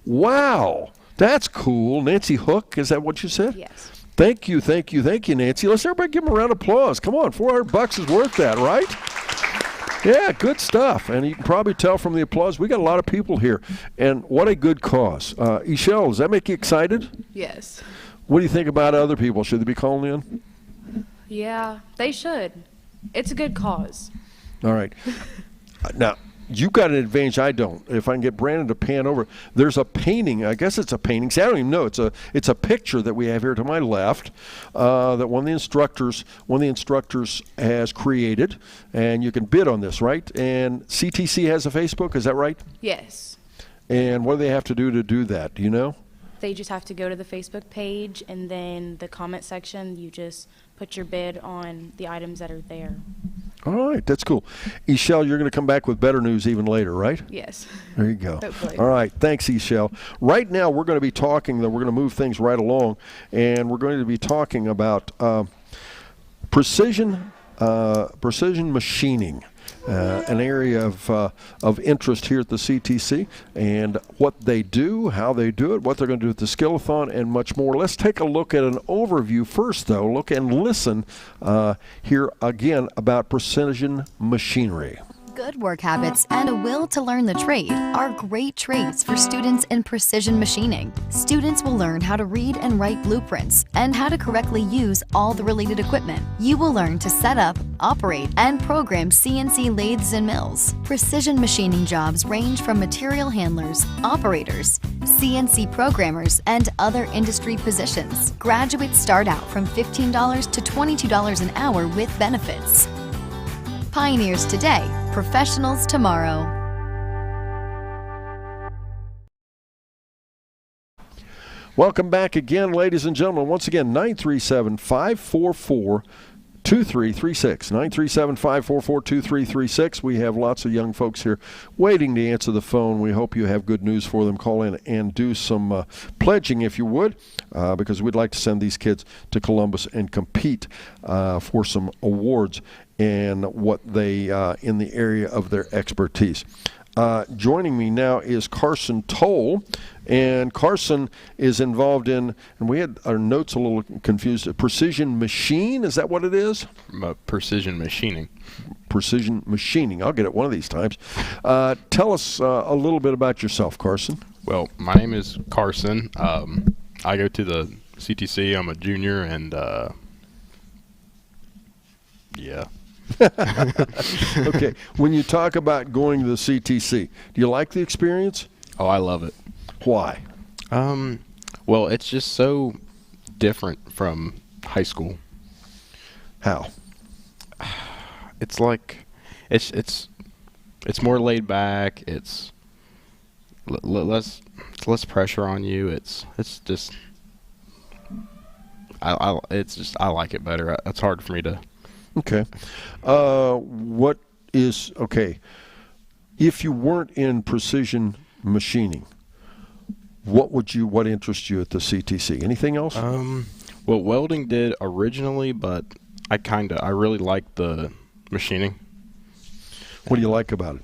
Wow. That's cool. Nancy Hook, is that what you said? Yes. Thank you, Nancy. Let's everybody give them a round of applause. Come on, $400 is worth that, right? Yeah, good stuff. And you can probably tell from the applause, we got a lot of people here. And what a good cause. Ishel, does that make you excited? Yes. What do you think about other people? Should they be calling in? Yeah, they should. It's a good cause. All right. Now, you got an advantage I don't. If I can get Brandon to pan over, there's a painting. I guess it's a painting. See, I don't even know. It's a picture that we have here to my left that one of the instructors has created, and you can bid on this, right? And CTC has a Facebook. Is that right? Yes. And what do they have to do that? Do you know? They just have to go to the Facebook page, and then the comment section, you just put your bid on the items that are there. All right, that's cool. Ishel, you're going to come back with better news even later, right? Yes. There you go. Hopefully. All right, thanks, Ishel. Right now, we're going to be talking, we're going to move things right along, and we're going to be talking about precision machining. An area of interest here at the CTC, and what they do, how they do it, what they're going to do at the Skill-A-Thon, and much more. Let's take a look at an overview first, though. Look and listen here again about precision machinery. Good work habits and a will to learn the trade are great traits for students in precision machining. Students will learn how to read and write blueprints and how to correctly use all the related equipment. You will learn to set up, operate, and program CNC lathes and mills. Precision machining jobs range from material handlers, operators, CNC programmers, and other industry positions. Graduates start out from $15 to $22 an hour with benefits. Pioneers today, professionals tomorrow. Welcome back again, ladies and gentlemen. Once again, 937-544-2336. 937-544-2336. We have lots of young folks here waiting to answer the phone. We hope you have good news for them. Call in and do some pledging, if you would, because we'd like to send these kids to Columbus and compete for some awards and what they in the area of their expertise. Joining me now is Carson Tolle, and Carson is involved in, and we had our notes a little confused, a precision machine, is that what it is? Precision machining. Precision machining, I'll get it one of these times. Tell us a little bit about yourself, Carson. Well, my name is Carson. I go to the CTC, I'm a junior, and yeah. Okay, when you talk about going to the CTC, do you like the experience? Oh, I love it. Why? Well, it's just so different from high school. How? It's like it's more laid back. It's less pressure on you. It's just I like it better. It's hard for me to. Okay. If you weren't in precision machining, What interests you at the CTC? Anything else? Well, welding did originally, but I really like the machining. What do you like about it?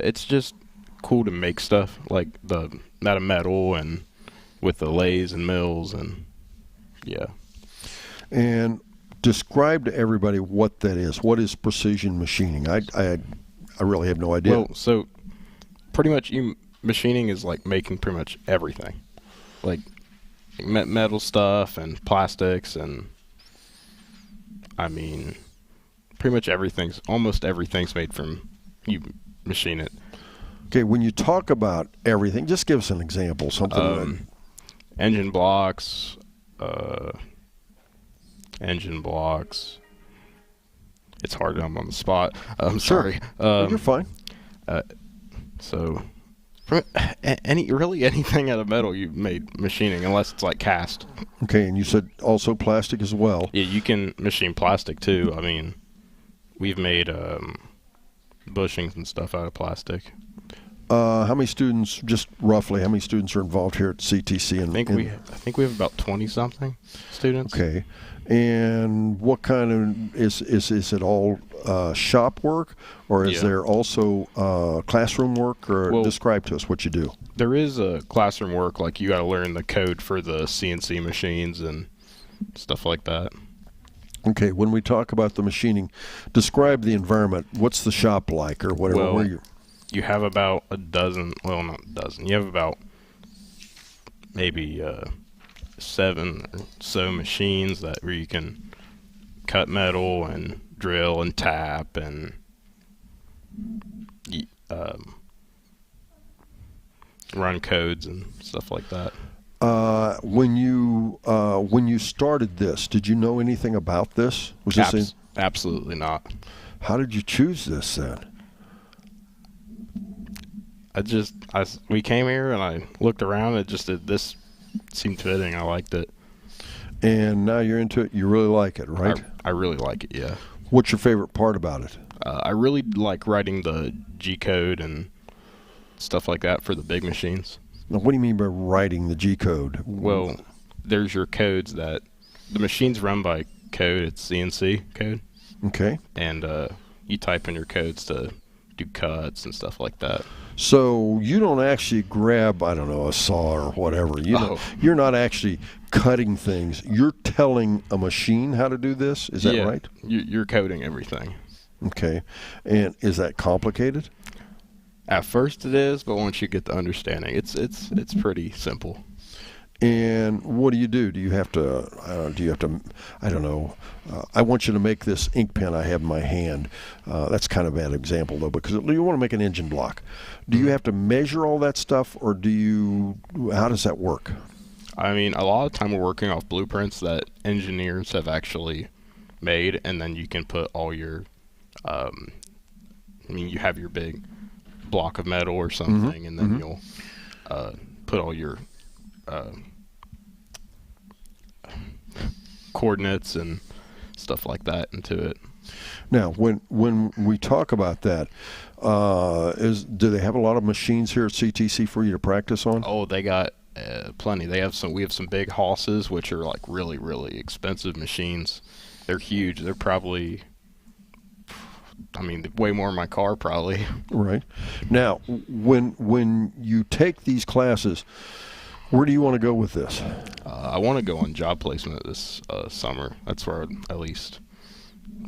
It's just cool to make stuff like out of metal and with the lathes and mills and yeah. And describe to everybody what that is. What is precision machining? I really have no idea. Well, so pretty much machining is like making pretty much everything, like metal stuff and plastics and pretty much almost everything's made from you machine it. Okay, when you talk about everything, just give us an example. Something engine blocks. It's hard. I'm on the spot. I'm sorry. You're fine. So, anything out of metal you made machining, unless it's like cast. Okay, and you said also plastic as well. Yeah, you can machine plastic too. We've made bushings and stuff out of plastic. How many students, just roughly, how many students are involved here at CTC? I think we have about 20-something students. Okay. And what kind of, is it all shop work, or is there also classroom work, or describe to us what you do? There is a classroom work, like you got to learn the code for the CNC machines and stuff like that. Okay, when we talk about the machining, describe the environment. What's the shop like, or whatever? Well, you have about a dozen, well, not a dozen, you have about maybe 7 or so machines where you can cut metal and drill and tap and run codes and stuff like that. When you started this, did you know anything about this? Was this Absolutely not. How did you choose this then? We came here and I looked around and this seemed fitting. I liked it. And now you're into it. You really like it, right? I really like it, yeah. What's your favorite part about it? I really like writing the G code and stuff like that for the big machines. Now, what do you mean by writing the G code? Well, there's your codes that the machine's run by code. It's CNC code. Okay. And you type in your codes to do cuts and stuff like that. So you don't actually grab, I don't know, a saw or whatever. You're not actually cutting things. You're telling a machine how to do this. Is that right? You're coding everything. Okay. And is that complicated? At first it is, but once you get the understanding, it's pretty simple. And what do? Do you have to, I don't know, I want you to make this ink pen I have in my hand. That's kind of a bad example, though, because you want to make an engine block. Do you have to measure all that stuff, or how does that work? A lot of time we're working off blueprints that engineers have actually made, and then you can put all your, you have your big block of metal or something, and then you'll put all your coordinates and stuff like that into it. Now, when we talk about that, do they have a lot of machines here at CTC for you to practice on? Oh, they got plenty. We have some big hosses, which are like really, really expensive machines. They're huge. They're probably, way more than my car probably. Right. Now, when you take these classes, where do you want to go with this? I want to go on job placement this summer. That's where at least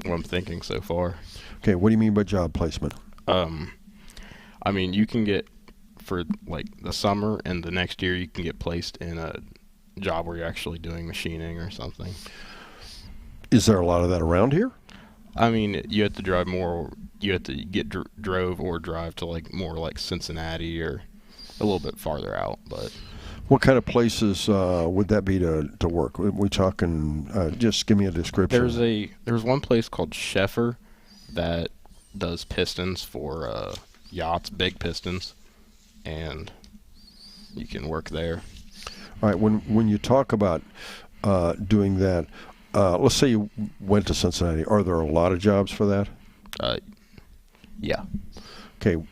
what I'm thinking so far. Okay, what do you mean by job placement? You can get, for like the summer and the next year, you can get placed in a job where you're actually doing machining or something. Is there a lot of that around here? You have to drive more. You have to get drove or drive to more like Cincinnati or a little bit farther out. But what kind of places would that be to work? We talking? Just give me a description. There's one place called Sheffer that does pistons for yachts, big pistons, and you can work there. All right. When you talk about doing that. Let's say you went to Cincinnati. Are there a lot of jobs for that? Yeah. Okay.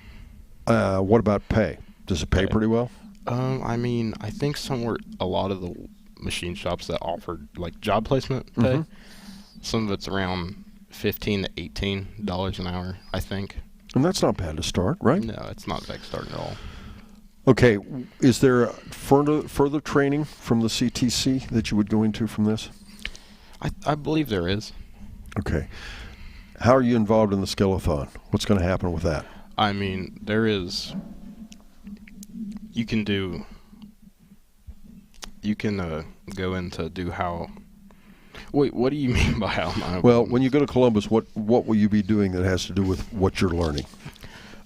What about pay? Does it pay pretty well? I think a lot of the machine shops that offered like job placement pay, some of it's around $15 to $18 an hour, I think. And that's not bad to start, right? No, it's not bad to start at all. Okay, is there further training from the CTC that you would go into from this? I believe there is. Okay. How are you involved in the Skill-A-Thon? What's going to happen with that? There is. You can go in to do how. Wait, what do you mean by how? Well, when you go to Columbus, what will you be doing that has to do with what you're learning?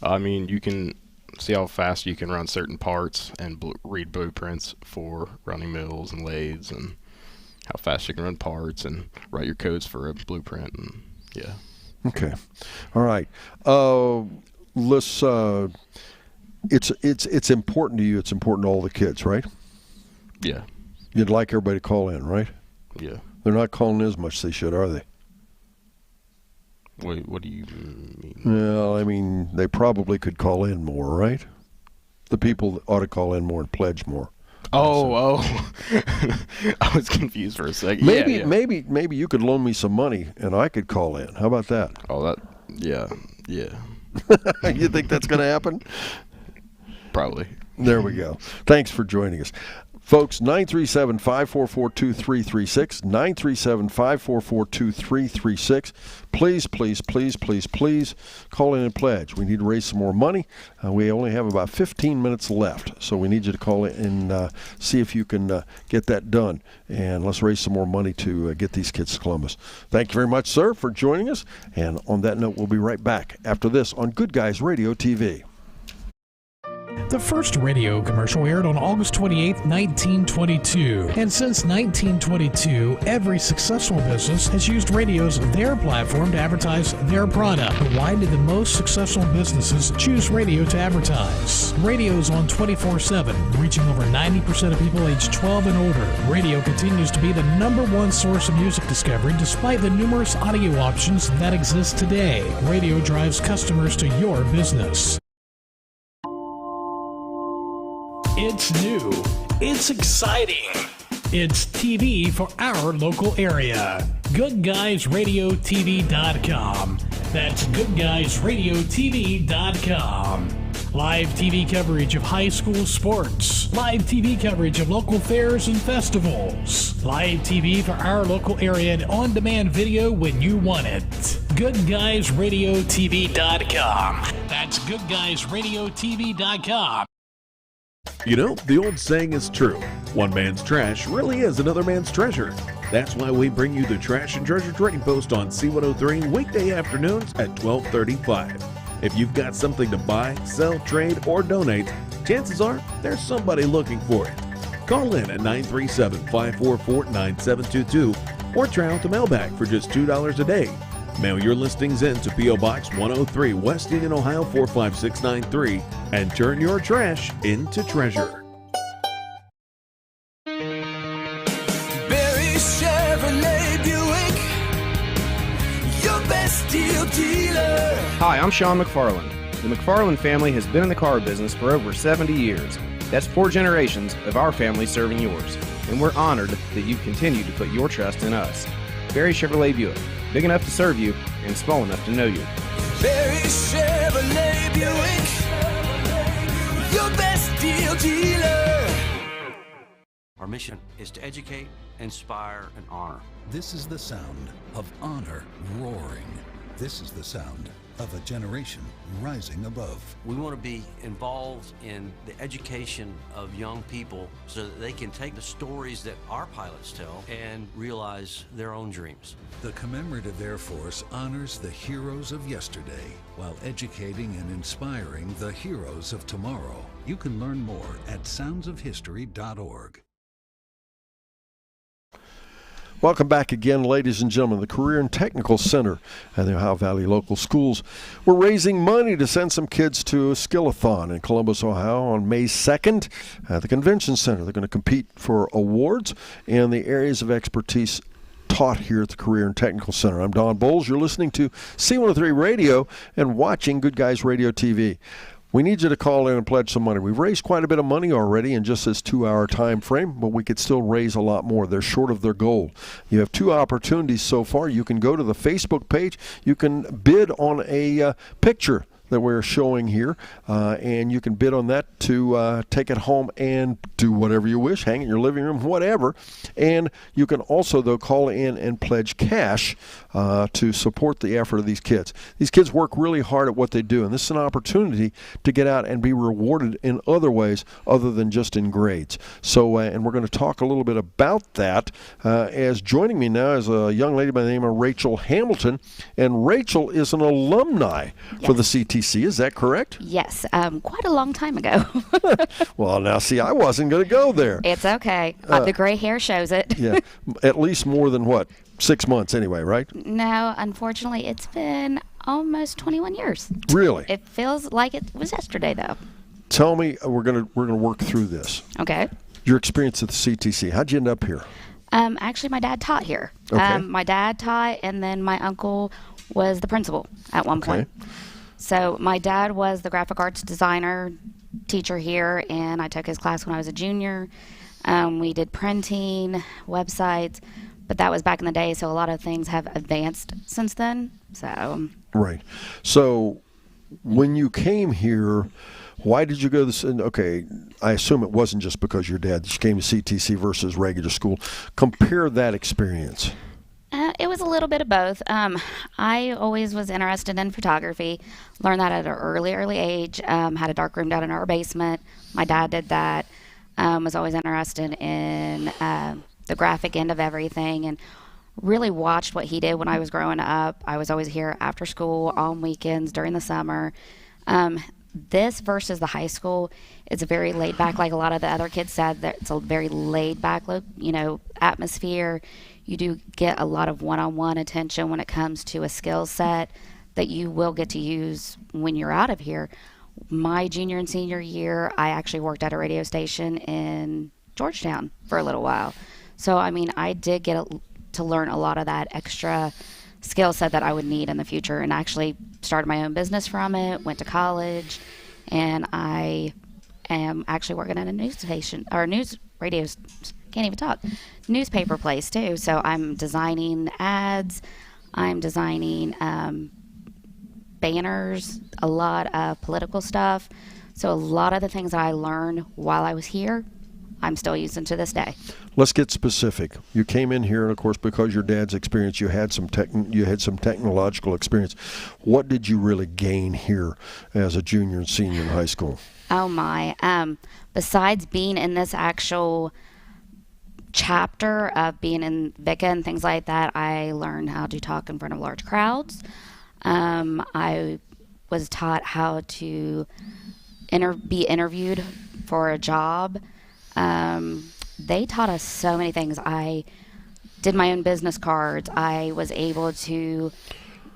You can see how fast you can run certain parts and read blueprints for running mills and lathes, and how fast you can run parts and write your codes for a blueprint, and yeah. Okay, all right. Let's. It's important to you. It's important to all the kids, right? Yeah. You'd like everybody to call in, right? Yeah. They're not calling in as much as they should, are they? Wait, what do you mean? Well, they probably could call in more, right? The people that ought to call in more and pledge more. Oh. I was confused for a second. Maybe you could loan me some money and I could call in. How about that? Oh, yeah. You think that's going to happen? Probably. There we go. Thanks for joining us. Folks, 937-544-2336, 937-544-2336. Please call in and pledge. We need to raise some more money. We only have about 15 minutes left, so we need you to call in and see if you can get that done. And let's raise some more money to get these kids to Columbus. Thank you very much, sir, for joining us. And on that note, we'll be right back after this on Good Guys Radio TV. The first radio commercial aired on August 28, 1922. And since 1922, every successful business has used radio as their platform to advertise their product. But why did the most successful businesses choose radio to advertise? Radio is on 24/7, reaching over 90% of people aged 12 and older. Radio continues to be the #1 source of music discovery despite the numerous audio options that exist today. Radio drives customers to your business. It's new. It's exciting. It's TV for our local area. GoodGuysRadioTV.com. That's GoodGuysRadioTV.com. Live TV coverage of high school sports. Live TV coverage of local fairs and festivals. Live TV for our local area and on-demand video when you want it. GoodGuysRadioTV.com. That's GoodGuysRadioTV.com. You know, the old saying is true. One man's trash really is another man's treasure. That's why we bring you the Trash and Treasure Trading Post on C103 weekday afternoons at 12:35. If you've got something to buy, sell, trade, or donate, chances are there's somebody looking for it. Call in at 937-544-9722 or try out the mailbag for just $2 a day. Mail your listings in to P.O. Box 103, West Union, Ohio 45693, and turn your trash into treasure. Barry Chevrolet Buick, your best deal dealer. Hi, I'm Sean Mcfarland. The Mcfarland family has been in the car business for over 70 years. That's 4 generations of our family serving yours. And we're honored that you continue to put your trust in us. Barry Chevrolet Buick. Big enough to serve you and small enough to know you. Barry Chevrolet Buick, your best deal dealer. Our mission is to educate, inspire, and honor. This is the sound of honor roaring. This is the sound of a generation rising above. We want to be involved in the education of young people so that they can take the stories that our pilots tell and realize their own dreams. The Commemorative Air Force honors the heroes of yesterday while educating and inspiring the heroes of tomorrow. You can learn more at soundsofhistory.org. Welcome back again, ladies and gentlemen. The Career and Technical Center at the Ohio Valley Local Schools. We're raising money to send some kids to a Skill-A-Thon in Columbus, Ohio on May 2nd at the Convention Center. They're going to compete for awards in the areas of expertise taught here at the Career and Technical Center. I'm Don Bowles. You're listening to C103 Radio and watching Good Guys Radio TV. We need you to call in and pledge some money. We've raised quite a bit of money already in just this 2-hour time frame, but we could still raise a lot more. They're short of their goal. You have 2 opportunities so far. You can go to the Facebook page. You can bid on a picture that we're showing here, and you can bid on that to take it home and do whatever you wish, hang it in your living room, whatever. And you can also, though, call in and pledge cash to support the effort of these kids. These kids work really hard at what they do, and this is an opportunity to get out and be rewarded in other ways other than just in grades. So, and we're going to talk a little bit about that. As joining me now is a young lady by the name of Rachel Hamilton, and Rachel is an alumni for the CTC. Is that correct? Yes, quite a long time ago. Well, now, see, I wasn't going to go there. It's okay. The gray hair shows it. Yeah, at least more than, 6 months anyway, right? No, unfortunately, it's been almost 21 years. Really? It feels like it was yesterday, though. Tell me, we're gonna work through this. Okay. Your experience at the CTC. How'd you end up here? Actually, my dad taught here. Okay. My dad taught, and then my uncle was the principal at one point. So my dad was the graphic arts designer teacher here, and I took his class when I was a junior. We did printing, websites, but that was back in the day, so a lot of things have advanced since then. So Right. So when you came here, why did you go this? Okay, I assume it wasn't just because your dad came to CTC versus regular school. Compare that experience. It was a little bit of both. I always was interested in photography, learned that at an early age, had a dark room down in our basement. My dad did that, was always interested in the graphic end of everything, and really watched what he did when I was growing up. I was always here after school, on weekends, during the summer. This versus the high school, it's very laid back, like a lot of the other kids said, that it's a very laid back, atmosphere. You do get a lot of one-on-one attention when it comes to a skill set that you will get to use when you're out of here. My junior and senior year, I actually worked at a radio station in Georgetown for a little while. So, I did get to learn a lot of that extra skill set that I would need in the future, and actually started my own business from it, went to college, and I am actually working at a news station, or newspaper place too. So I'm designing ads, I'm designing banners, a lot of political stuff. So a lot of the things that I learned while I was here, I'm still using to this day. Let's get specific. You came in here, and of course, because your dad's experience, you had some technological experience. What did you really gain here as a junior and senior in high school? Oh my! Besides being in this actual chapter of being in VICA and things like that, I learned how to talk in front of large crowds. I was taught how to be interviewed for a job. They taught us so many things. I did my own business cards. I was able to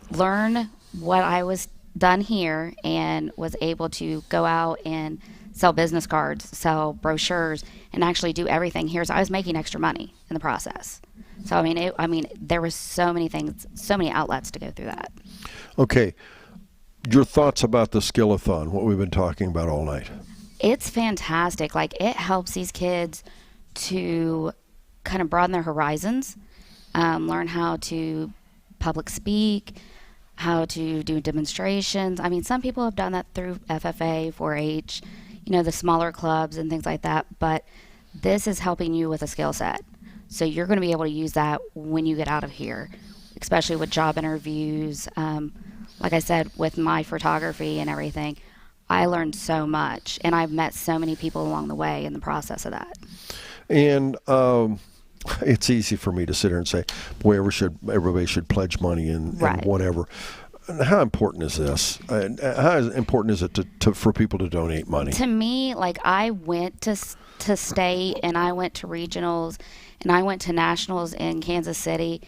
learn what I was done here and was able to go out and sell business cards, sell brochures, and actually do everything here. So I was making extra money in the process. So there was so many things, so many outlets to go through that. Okay, your thoughts about the Skill-A-Thon, what we've been talking about all night. It's fantastic. It helps these kids to kind of broaden their horizons, learn how to public speak, how to do demonstrations. Some people have done that through FFA, 4-H, the smaller clubs and things like that, but this is helping you with a skill set. So you're going to be able to use that when you get out of here, especially with job interviews. Like I said, with my photography and everything, I learned so much, and I've met so many people along the way in the process of that. And it's easy for me to sit here and say, boy, everybody should pledge money and whatever. How important is this? How important is it for people to donate money? To me, I went to state, and I went to regionals, and I went to nationals in Kansas City,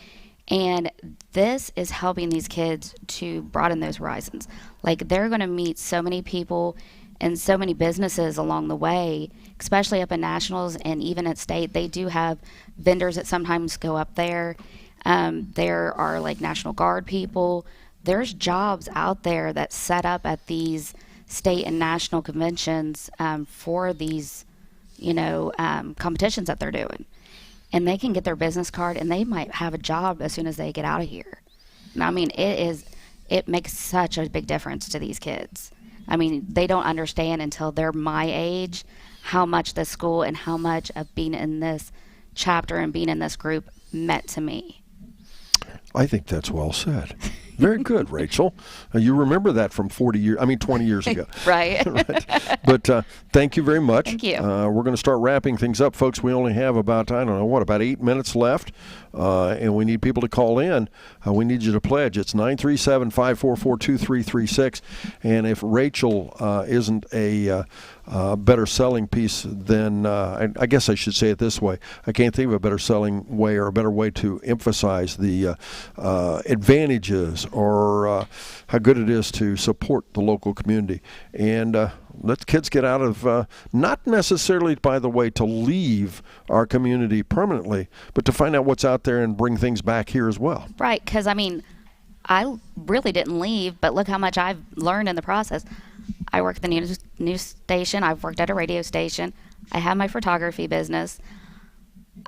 and this is helping these kids to broaden those horizons. They're going to meet so many people and so many businesses along the way, especially up in nationals and even at state. They do have vendors that sometimes go up there. There are National Guard people. There's jobs out there that set up at these state and national conventions for these, competitions that they're doing. And they can get their business card, and they might have a job as soon as they get out of here. And I mean, it makes such a big difference to these kids. I mean, they don't understand until they're my age how much this school and how much of being in this chapter and being in this group meant to me. I think that's well said. Very good, Rachel. You remember that from 20 years ago. Right. Right. But thank you very much. Thank you. We're going to start wrapping things up, folks. We only have about 8 minutes left, and we need people to call in. We need you to pledge. It's 937-544-2336. And if Rachel isn't a better selling piece, then I guess I should say it this way. I can't think of a better selling way or a better way to emphasize the advantages or how good it is to support the local community. And let kids get out of, not necessarily, by the way, to leave our community permanently, but to find out what's out there and bring things back here as well. Right, because, I mean, I really didn't leave, but look how much I've learned in the process. I work at the news station. I've worked at a radio station. I have my photography business.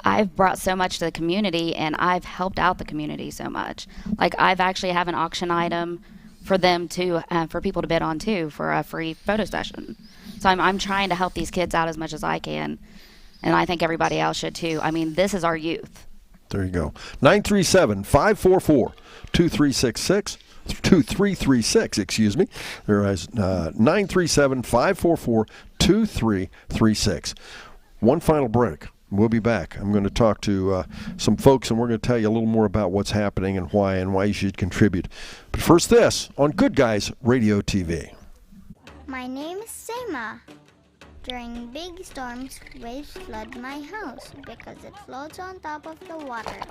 I've brought so much to the community, and I've helped out the community so much. Like, I've actually have an auction item for them to, for people to bid on too, for a free photo session. So I'm trying to help these kids out as much as I can, and I think everybody else should too. I mean, this is our youth. There you go. 937-544-2366. 2336, excuse me. There is 937-544-2336. One final break. We'll be back. I'm going to talk to some folks, and we're going to tell you a little more about what's happening and why you should contribute. But first, this on Good Guys Radio TV. My name is Seema. During big storms, waves flood my house because it floats on top of the water.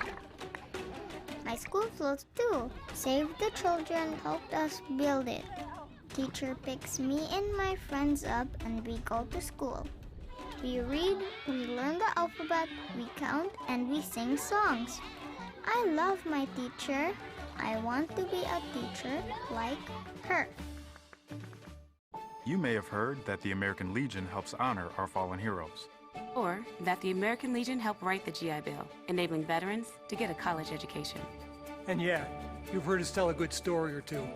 My school floats too. Save the Children helped us build it. Teacher picks me and my friends up and we go to school. We read, we learn the alphabet, we count, and we sing songs. I love my teacher. I want to be a teacher like her. You may have heard that the American Legion helps honor our fallen heroes. Or that the American Legion helped write the GI Bill, enabling veterans to get a college education. And yeah, you've heard us tell a good story or two.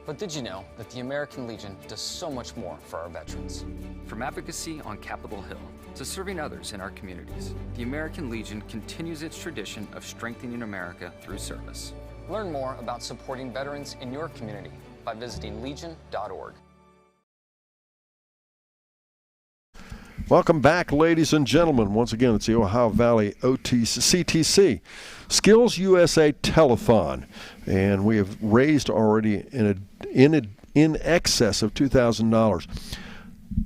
But did you know that the American Legion does so much more for our veterans? From advocacy on Capitol Hill to serving others in our communities, the American Legion continues its tradition of strengthening America through service. Learn more about supporting veterans in your community by visiting legion.org. Welcome back, ladies and gentlemen. Once again, it's the Ohio Valley CTC Skills USA Telethon, and we have raised already in excess of $2,000.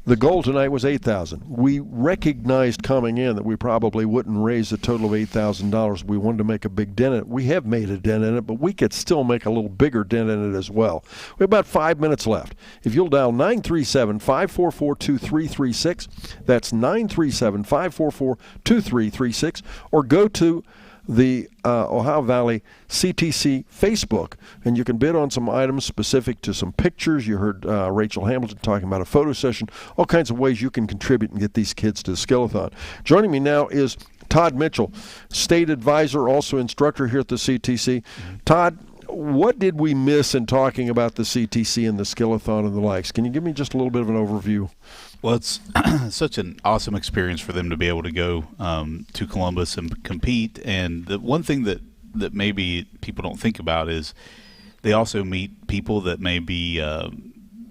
The goal tonight was $8,000. We recognized coming in that we probably wouldn't raise a total of $8,000. We wanted to make a big dent in it. We have made a dent in it, but we could still make a little bigger dent in it as well. We have about 5 minutes left. If you'll dial 937-544-2336, that's 937-544-2336, or go to the Ohio Valley CTC Facebook, and you can bid on some items specific to some pictures. You heard Rachel Hamilton talking about a photo session, all kinds of ways you can contribute and get these kids to the Skill-A-Thon. Joining me now is Todd Mitchell, state advisor, also instructor here at the CTC. Todd, what did we miss in talking about the CTC and the Skill-A-Thon and the likes? Can you give me just a little bit of an overview? Well, it's such an awesome experience for them to be able to go to Columbus and compete. And the one thing that maybe people don't think about is they also meet people that may be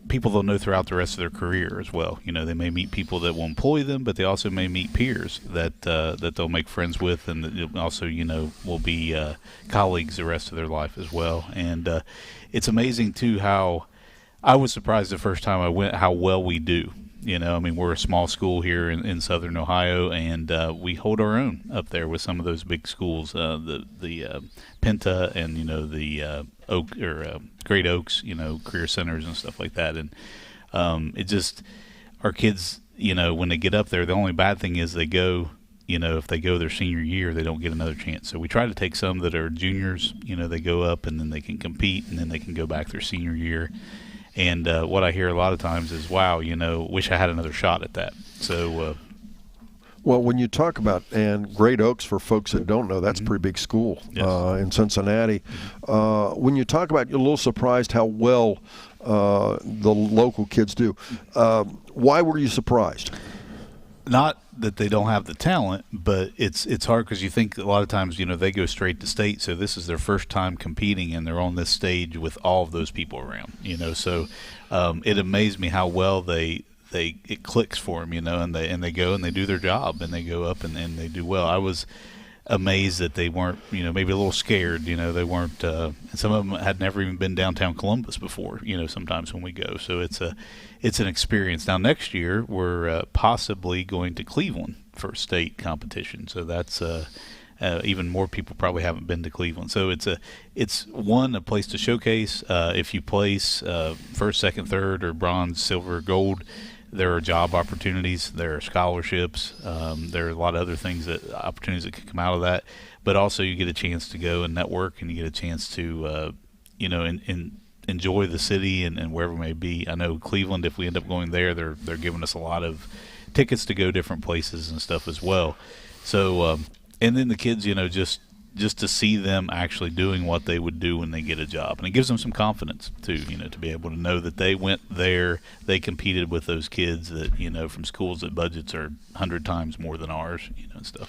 people they'll know throughout the rest of their career as well. You know, they may meet people that will employ them, but they also may meet peers that they'll make friends with, and that also, you know, will be colleagues the rest of their life as well. And it's amazing too how I was surprised the first time I went how well we do. You know, I mean, we're a small school here in southern Ohio, and we hold our own up there with some of those big schools, the Penta and, you know, the Great Oaks, you know, career centers and stuff like that. And it just, our kids, you know, when they get up there, the only bad thing is they go, you know, if they go their senior year, they don't get another chance. So we try to take some that are juniors, you know, they go up and then they can compete, and then they can go back their senior year. And what I hear a lot of times is, wow, wish I had another shot at that. So well, when you talk about, and Great Oaks, for folks that don't know, that's a pretty big school in Cincinnati. When you talk about, you're a little surprised how well the local kids do. Why were you surprised? Not that they don't have the talent, but it's hard because you think a lot of times, they go straight to state, so this is their first time competing, and they're on this stage with all of those people around, so it amazed me how well it clicks for them, and they go and they do their job, and they go up and they do well. I was amazed that they weren't, maybe a little scared, they weren't, and some of them had never even been downtown Columbus before, sometimes when we go. So it's an experience. Now next year we're possibly going to Cleveland for state competition. So that's even more people probably haven't been to Cleveland. So it's a place to showcase. If you place first, second, third, or bronze, silver, gold, there are job opportunities, there are scholarships, there are a lot of other opportunities that could come out of that. But also you get a chance to go and network, and you get a chance to, enjoy the city and wherever it may be. I know Cleveland, if we end up going there, they're giving us a lot of tickets to go different places and stuff as well. So, and then the kids, just to see them actually doing what they would do when they get a job. And it gives them some confidence too, to be able to know that they went there, they competed with those kids that, from schools that budgets are 100 times more than ours, and stuff.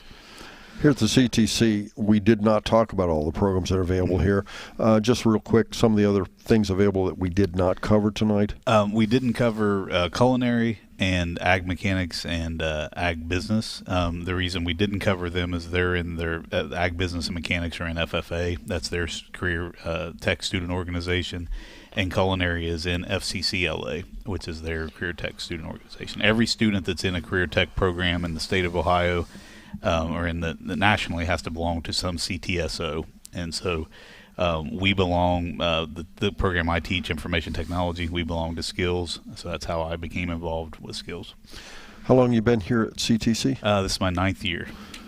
Here at the CTC, we did not talk about all the programs that are available here. Just real quick, some of the other things available that we did not cover tonight. We didn't cover culinary and ag mechanics and ag business. The reason we didn't cover them is they're in their ag business and mechanics are in FFA. That's their career tech student organization. And culinary is in FCCLA, which is their career tech student organization. Every student that's in a career tech program in the state of Ohio or in the nationally has to belong to some CTSO. And so we belong, the program I teach, information technology, we belong to Skills. So that's how I became involved with Skills. How long you been here at CTC? This is my 9th year.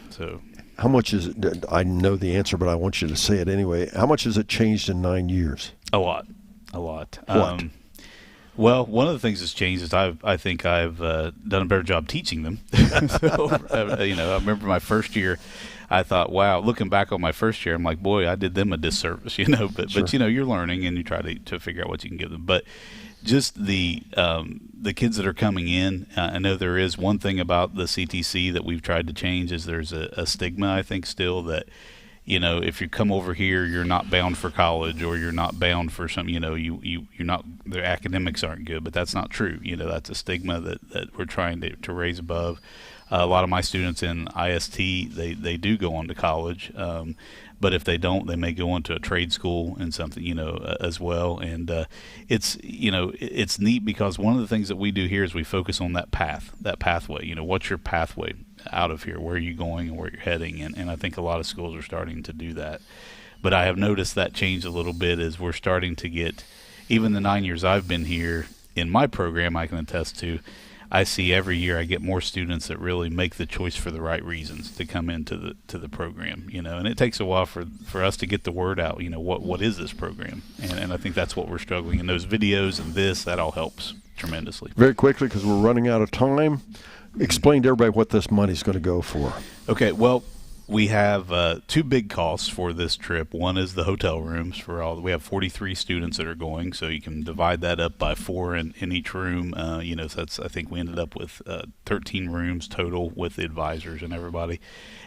So how much is it? I know the answer, but I want you to say it anyway. How much has it changed in 9 years? A lot. What? Well, one of the things that's changed is I think I've done a better job teaching them. So, I remember my first year, I thought, wow, looking back on my first year, I'm like, boy, I did them a disservice, but Sure. But you're learning and you try to figure out what you can give them. But just the kids that are coming in, I know there is one thing about the CTC that we've tried to change is there's a stigma, I think, still that, if you come over here, you're not bound for college or you're not bound for some, you're not, their academics aren't good, but that's not true. That's a stigma that we're trying to raise above. A lot of my students in IST, they do go on to college, but if they don't, they may go on to a trade school and something, as well. And it's neat because one of the things that we do here is we focus on that pathway. What's your pathway out of here? Where are you going and where you're heading? And I think a lot of schools are starting to do that. But I have noticed that change a little bit as we're starting to get, even the 9 years I've been here in my program, I can attest to, I see every year I get more students that really make the choice for the right reasons to come into the program, and it takes a while for us to get the word out, what is this program? And I think that's what we're struggling. And those videos and that all helps tremendously. Very quickly, because we're running out of time, explain to everybody what this money's going to go for. Okay, well, we have two big costs for this trip. One is the hotel rooms we have 43 students that are going, so you can divide that up by 4 in each room. So that's, I think we ended up with 13 rooms total with the advisors and everybody.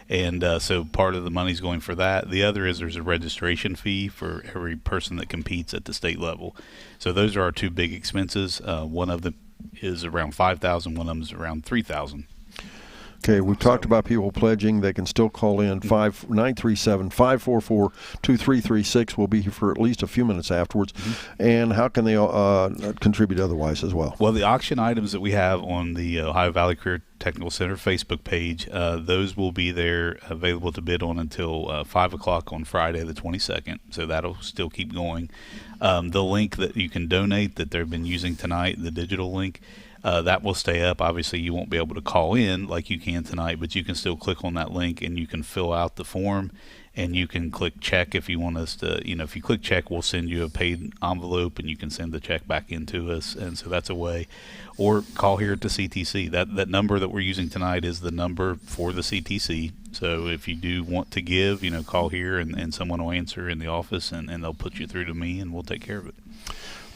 And so part of the money's going for that. The other is there's a registration fee for every person that competes at the state level. So those are our two big expenses. One of them is around $5,000, one of them is around $3,000. Okay, we've talked about people pledging. They can still call in 937-544-2336. We'll be here for at least a few minutes afterwards. And how can they contribute otherwise as well? Well, the auction items that we have on the Ohio Valley Career Technical Center Facebook page, those will be there available to bid on until 5 o'clock on Friday the 22nd. So that'll still keep going. The link that you can donate that they've been using tonight, the digital link, that will stay up. Obviously, you won't be able to call in like you can tonight, but you can still click on that link and you can fill out the form and you can click check if you want us to, if you click check, we'll send you a paid envelope and you can send the check back into us. And so that's a way. Or call here at the CTC. That number that we're using tonight is the number for the CTC. So if you do want to give, call here and someone will answer in the office and they'll put you through to me and we'll take care of it.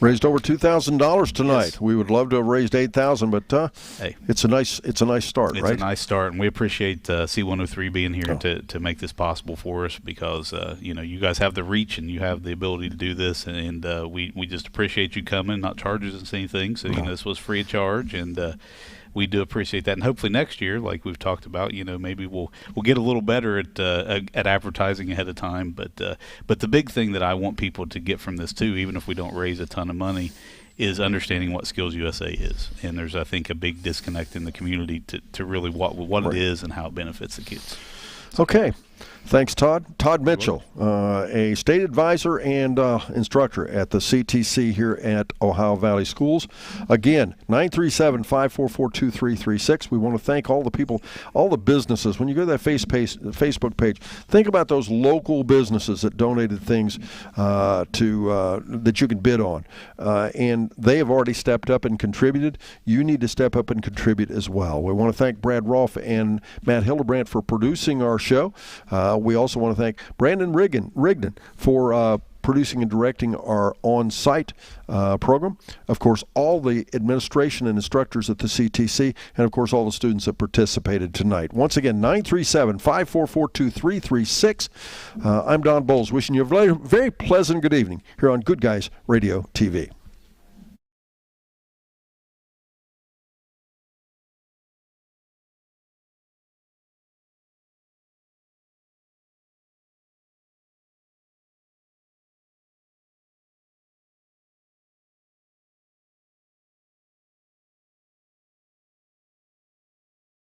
Raised over $2,000 tonight. Yes. We would love to have raised $8,000, but hey, it's a nice start, right? It's a nice start, and we appreciate C103 being here to make this possible for us because you guys have the reach and you have the ability to do this, and we just appreciate you coming, not charging us anything. So this was free of charge, and we do appreciate that, and hopefully next year, like we've talked about, maybe we'll get a little better at advertising ahead of time. But the big thing that I want people to get from this too, even if we don't raise a ton of money, is understanding what Skills USA is. And there's, I think, a big disconnect in the community to really what it is and how it benefits the kids. Okay. Thanks, Todd. Todd Mitchell, a state advisor and instructor at the CTC here at Ohio Valley Schools. Again, 937-544-2336. We want to thank all the people, all the businesses. When you go to that Facebook page, think about those local businesses that donated things that you can bid on. And they have already stepped up and contributed. You need to step up and contribute as well. We want to thank Brad Rolfe and Matt Hildebrandt for producing our show. We also want to thank Brandon Rigdon for producing and directing our on-site program. Of course, all the administration and instructors at the CTC, and of course all the students that participated tonight. Once again, 937-544-2336. I'm Don Bowles, wishing you a very, very pleasant good evening here on Good Guys Radio TV.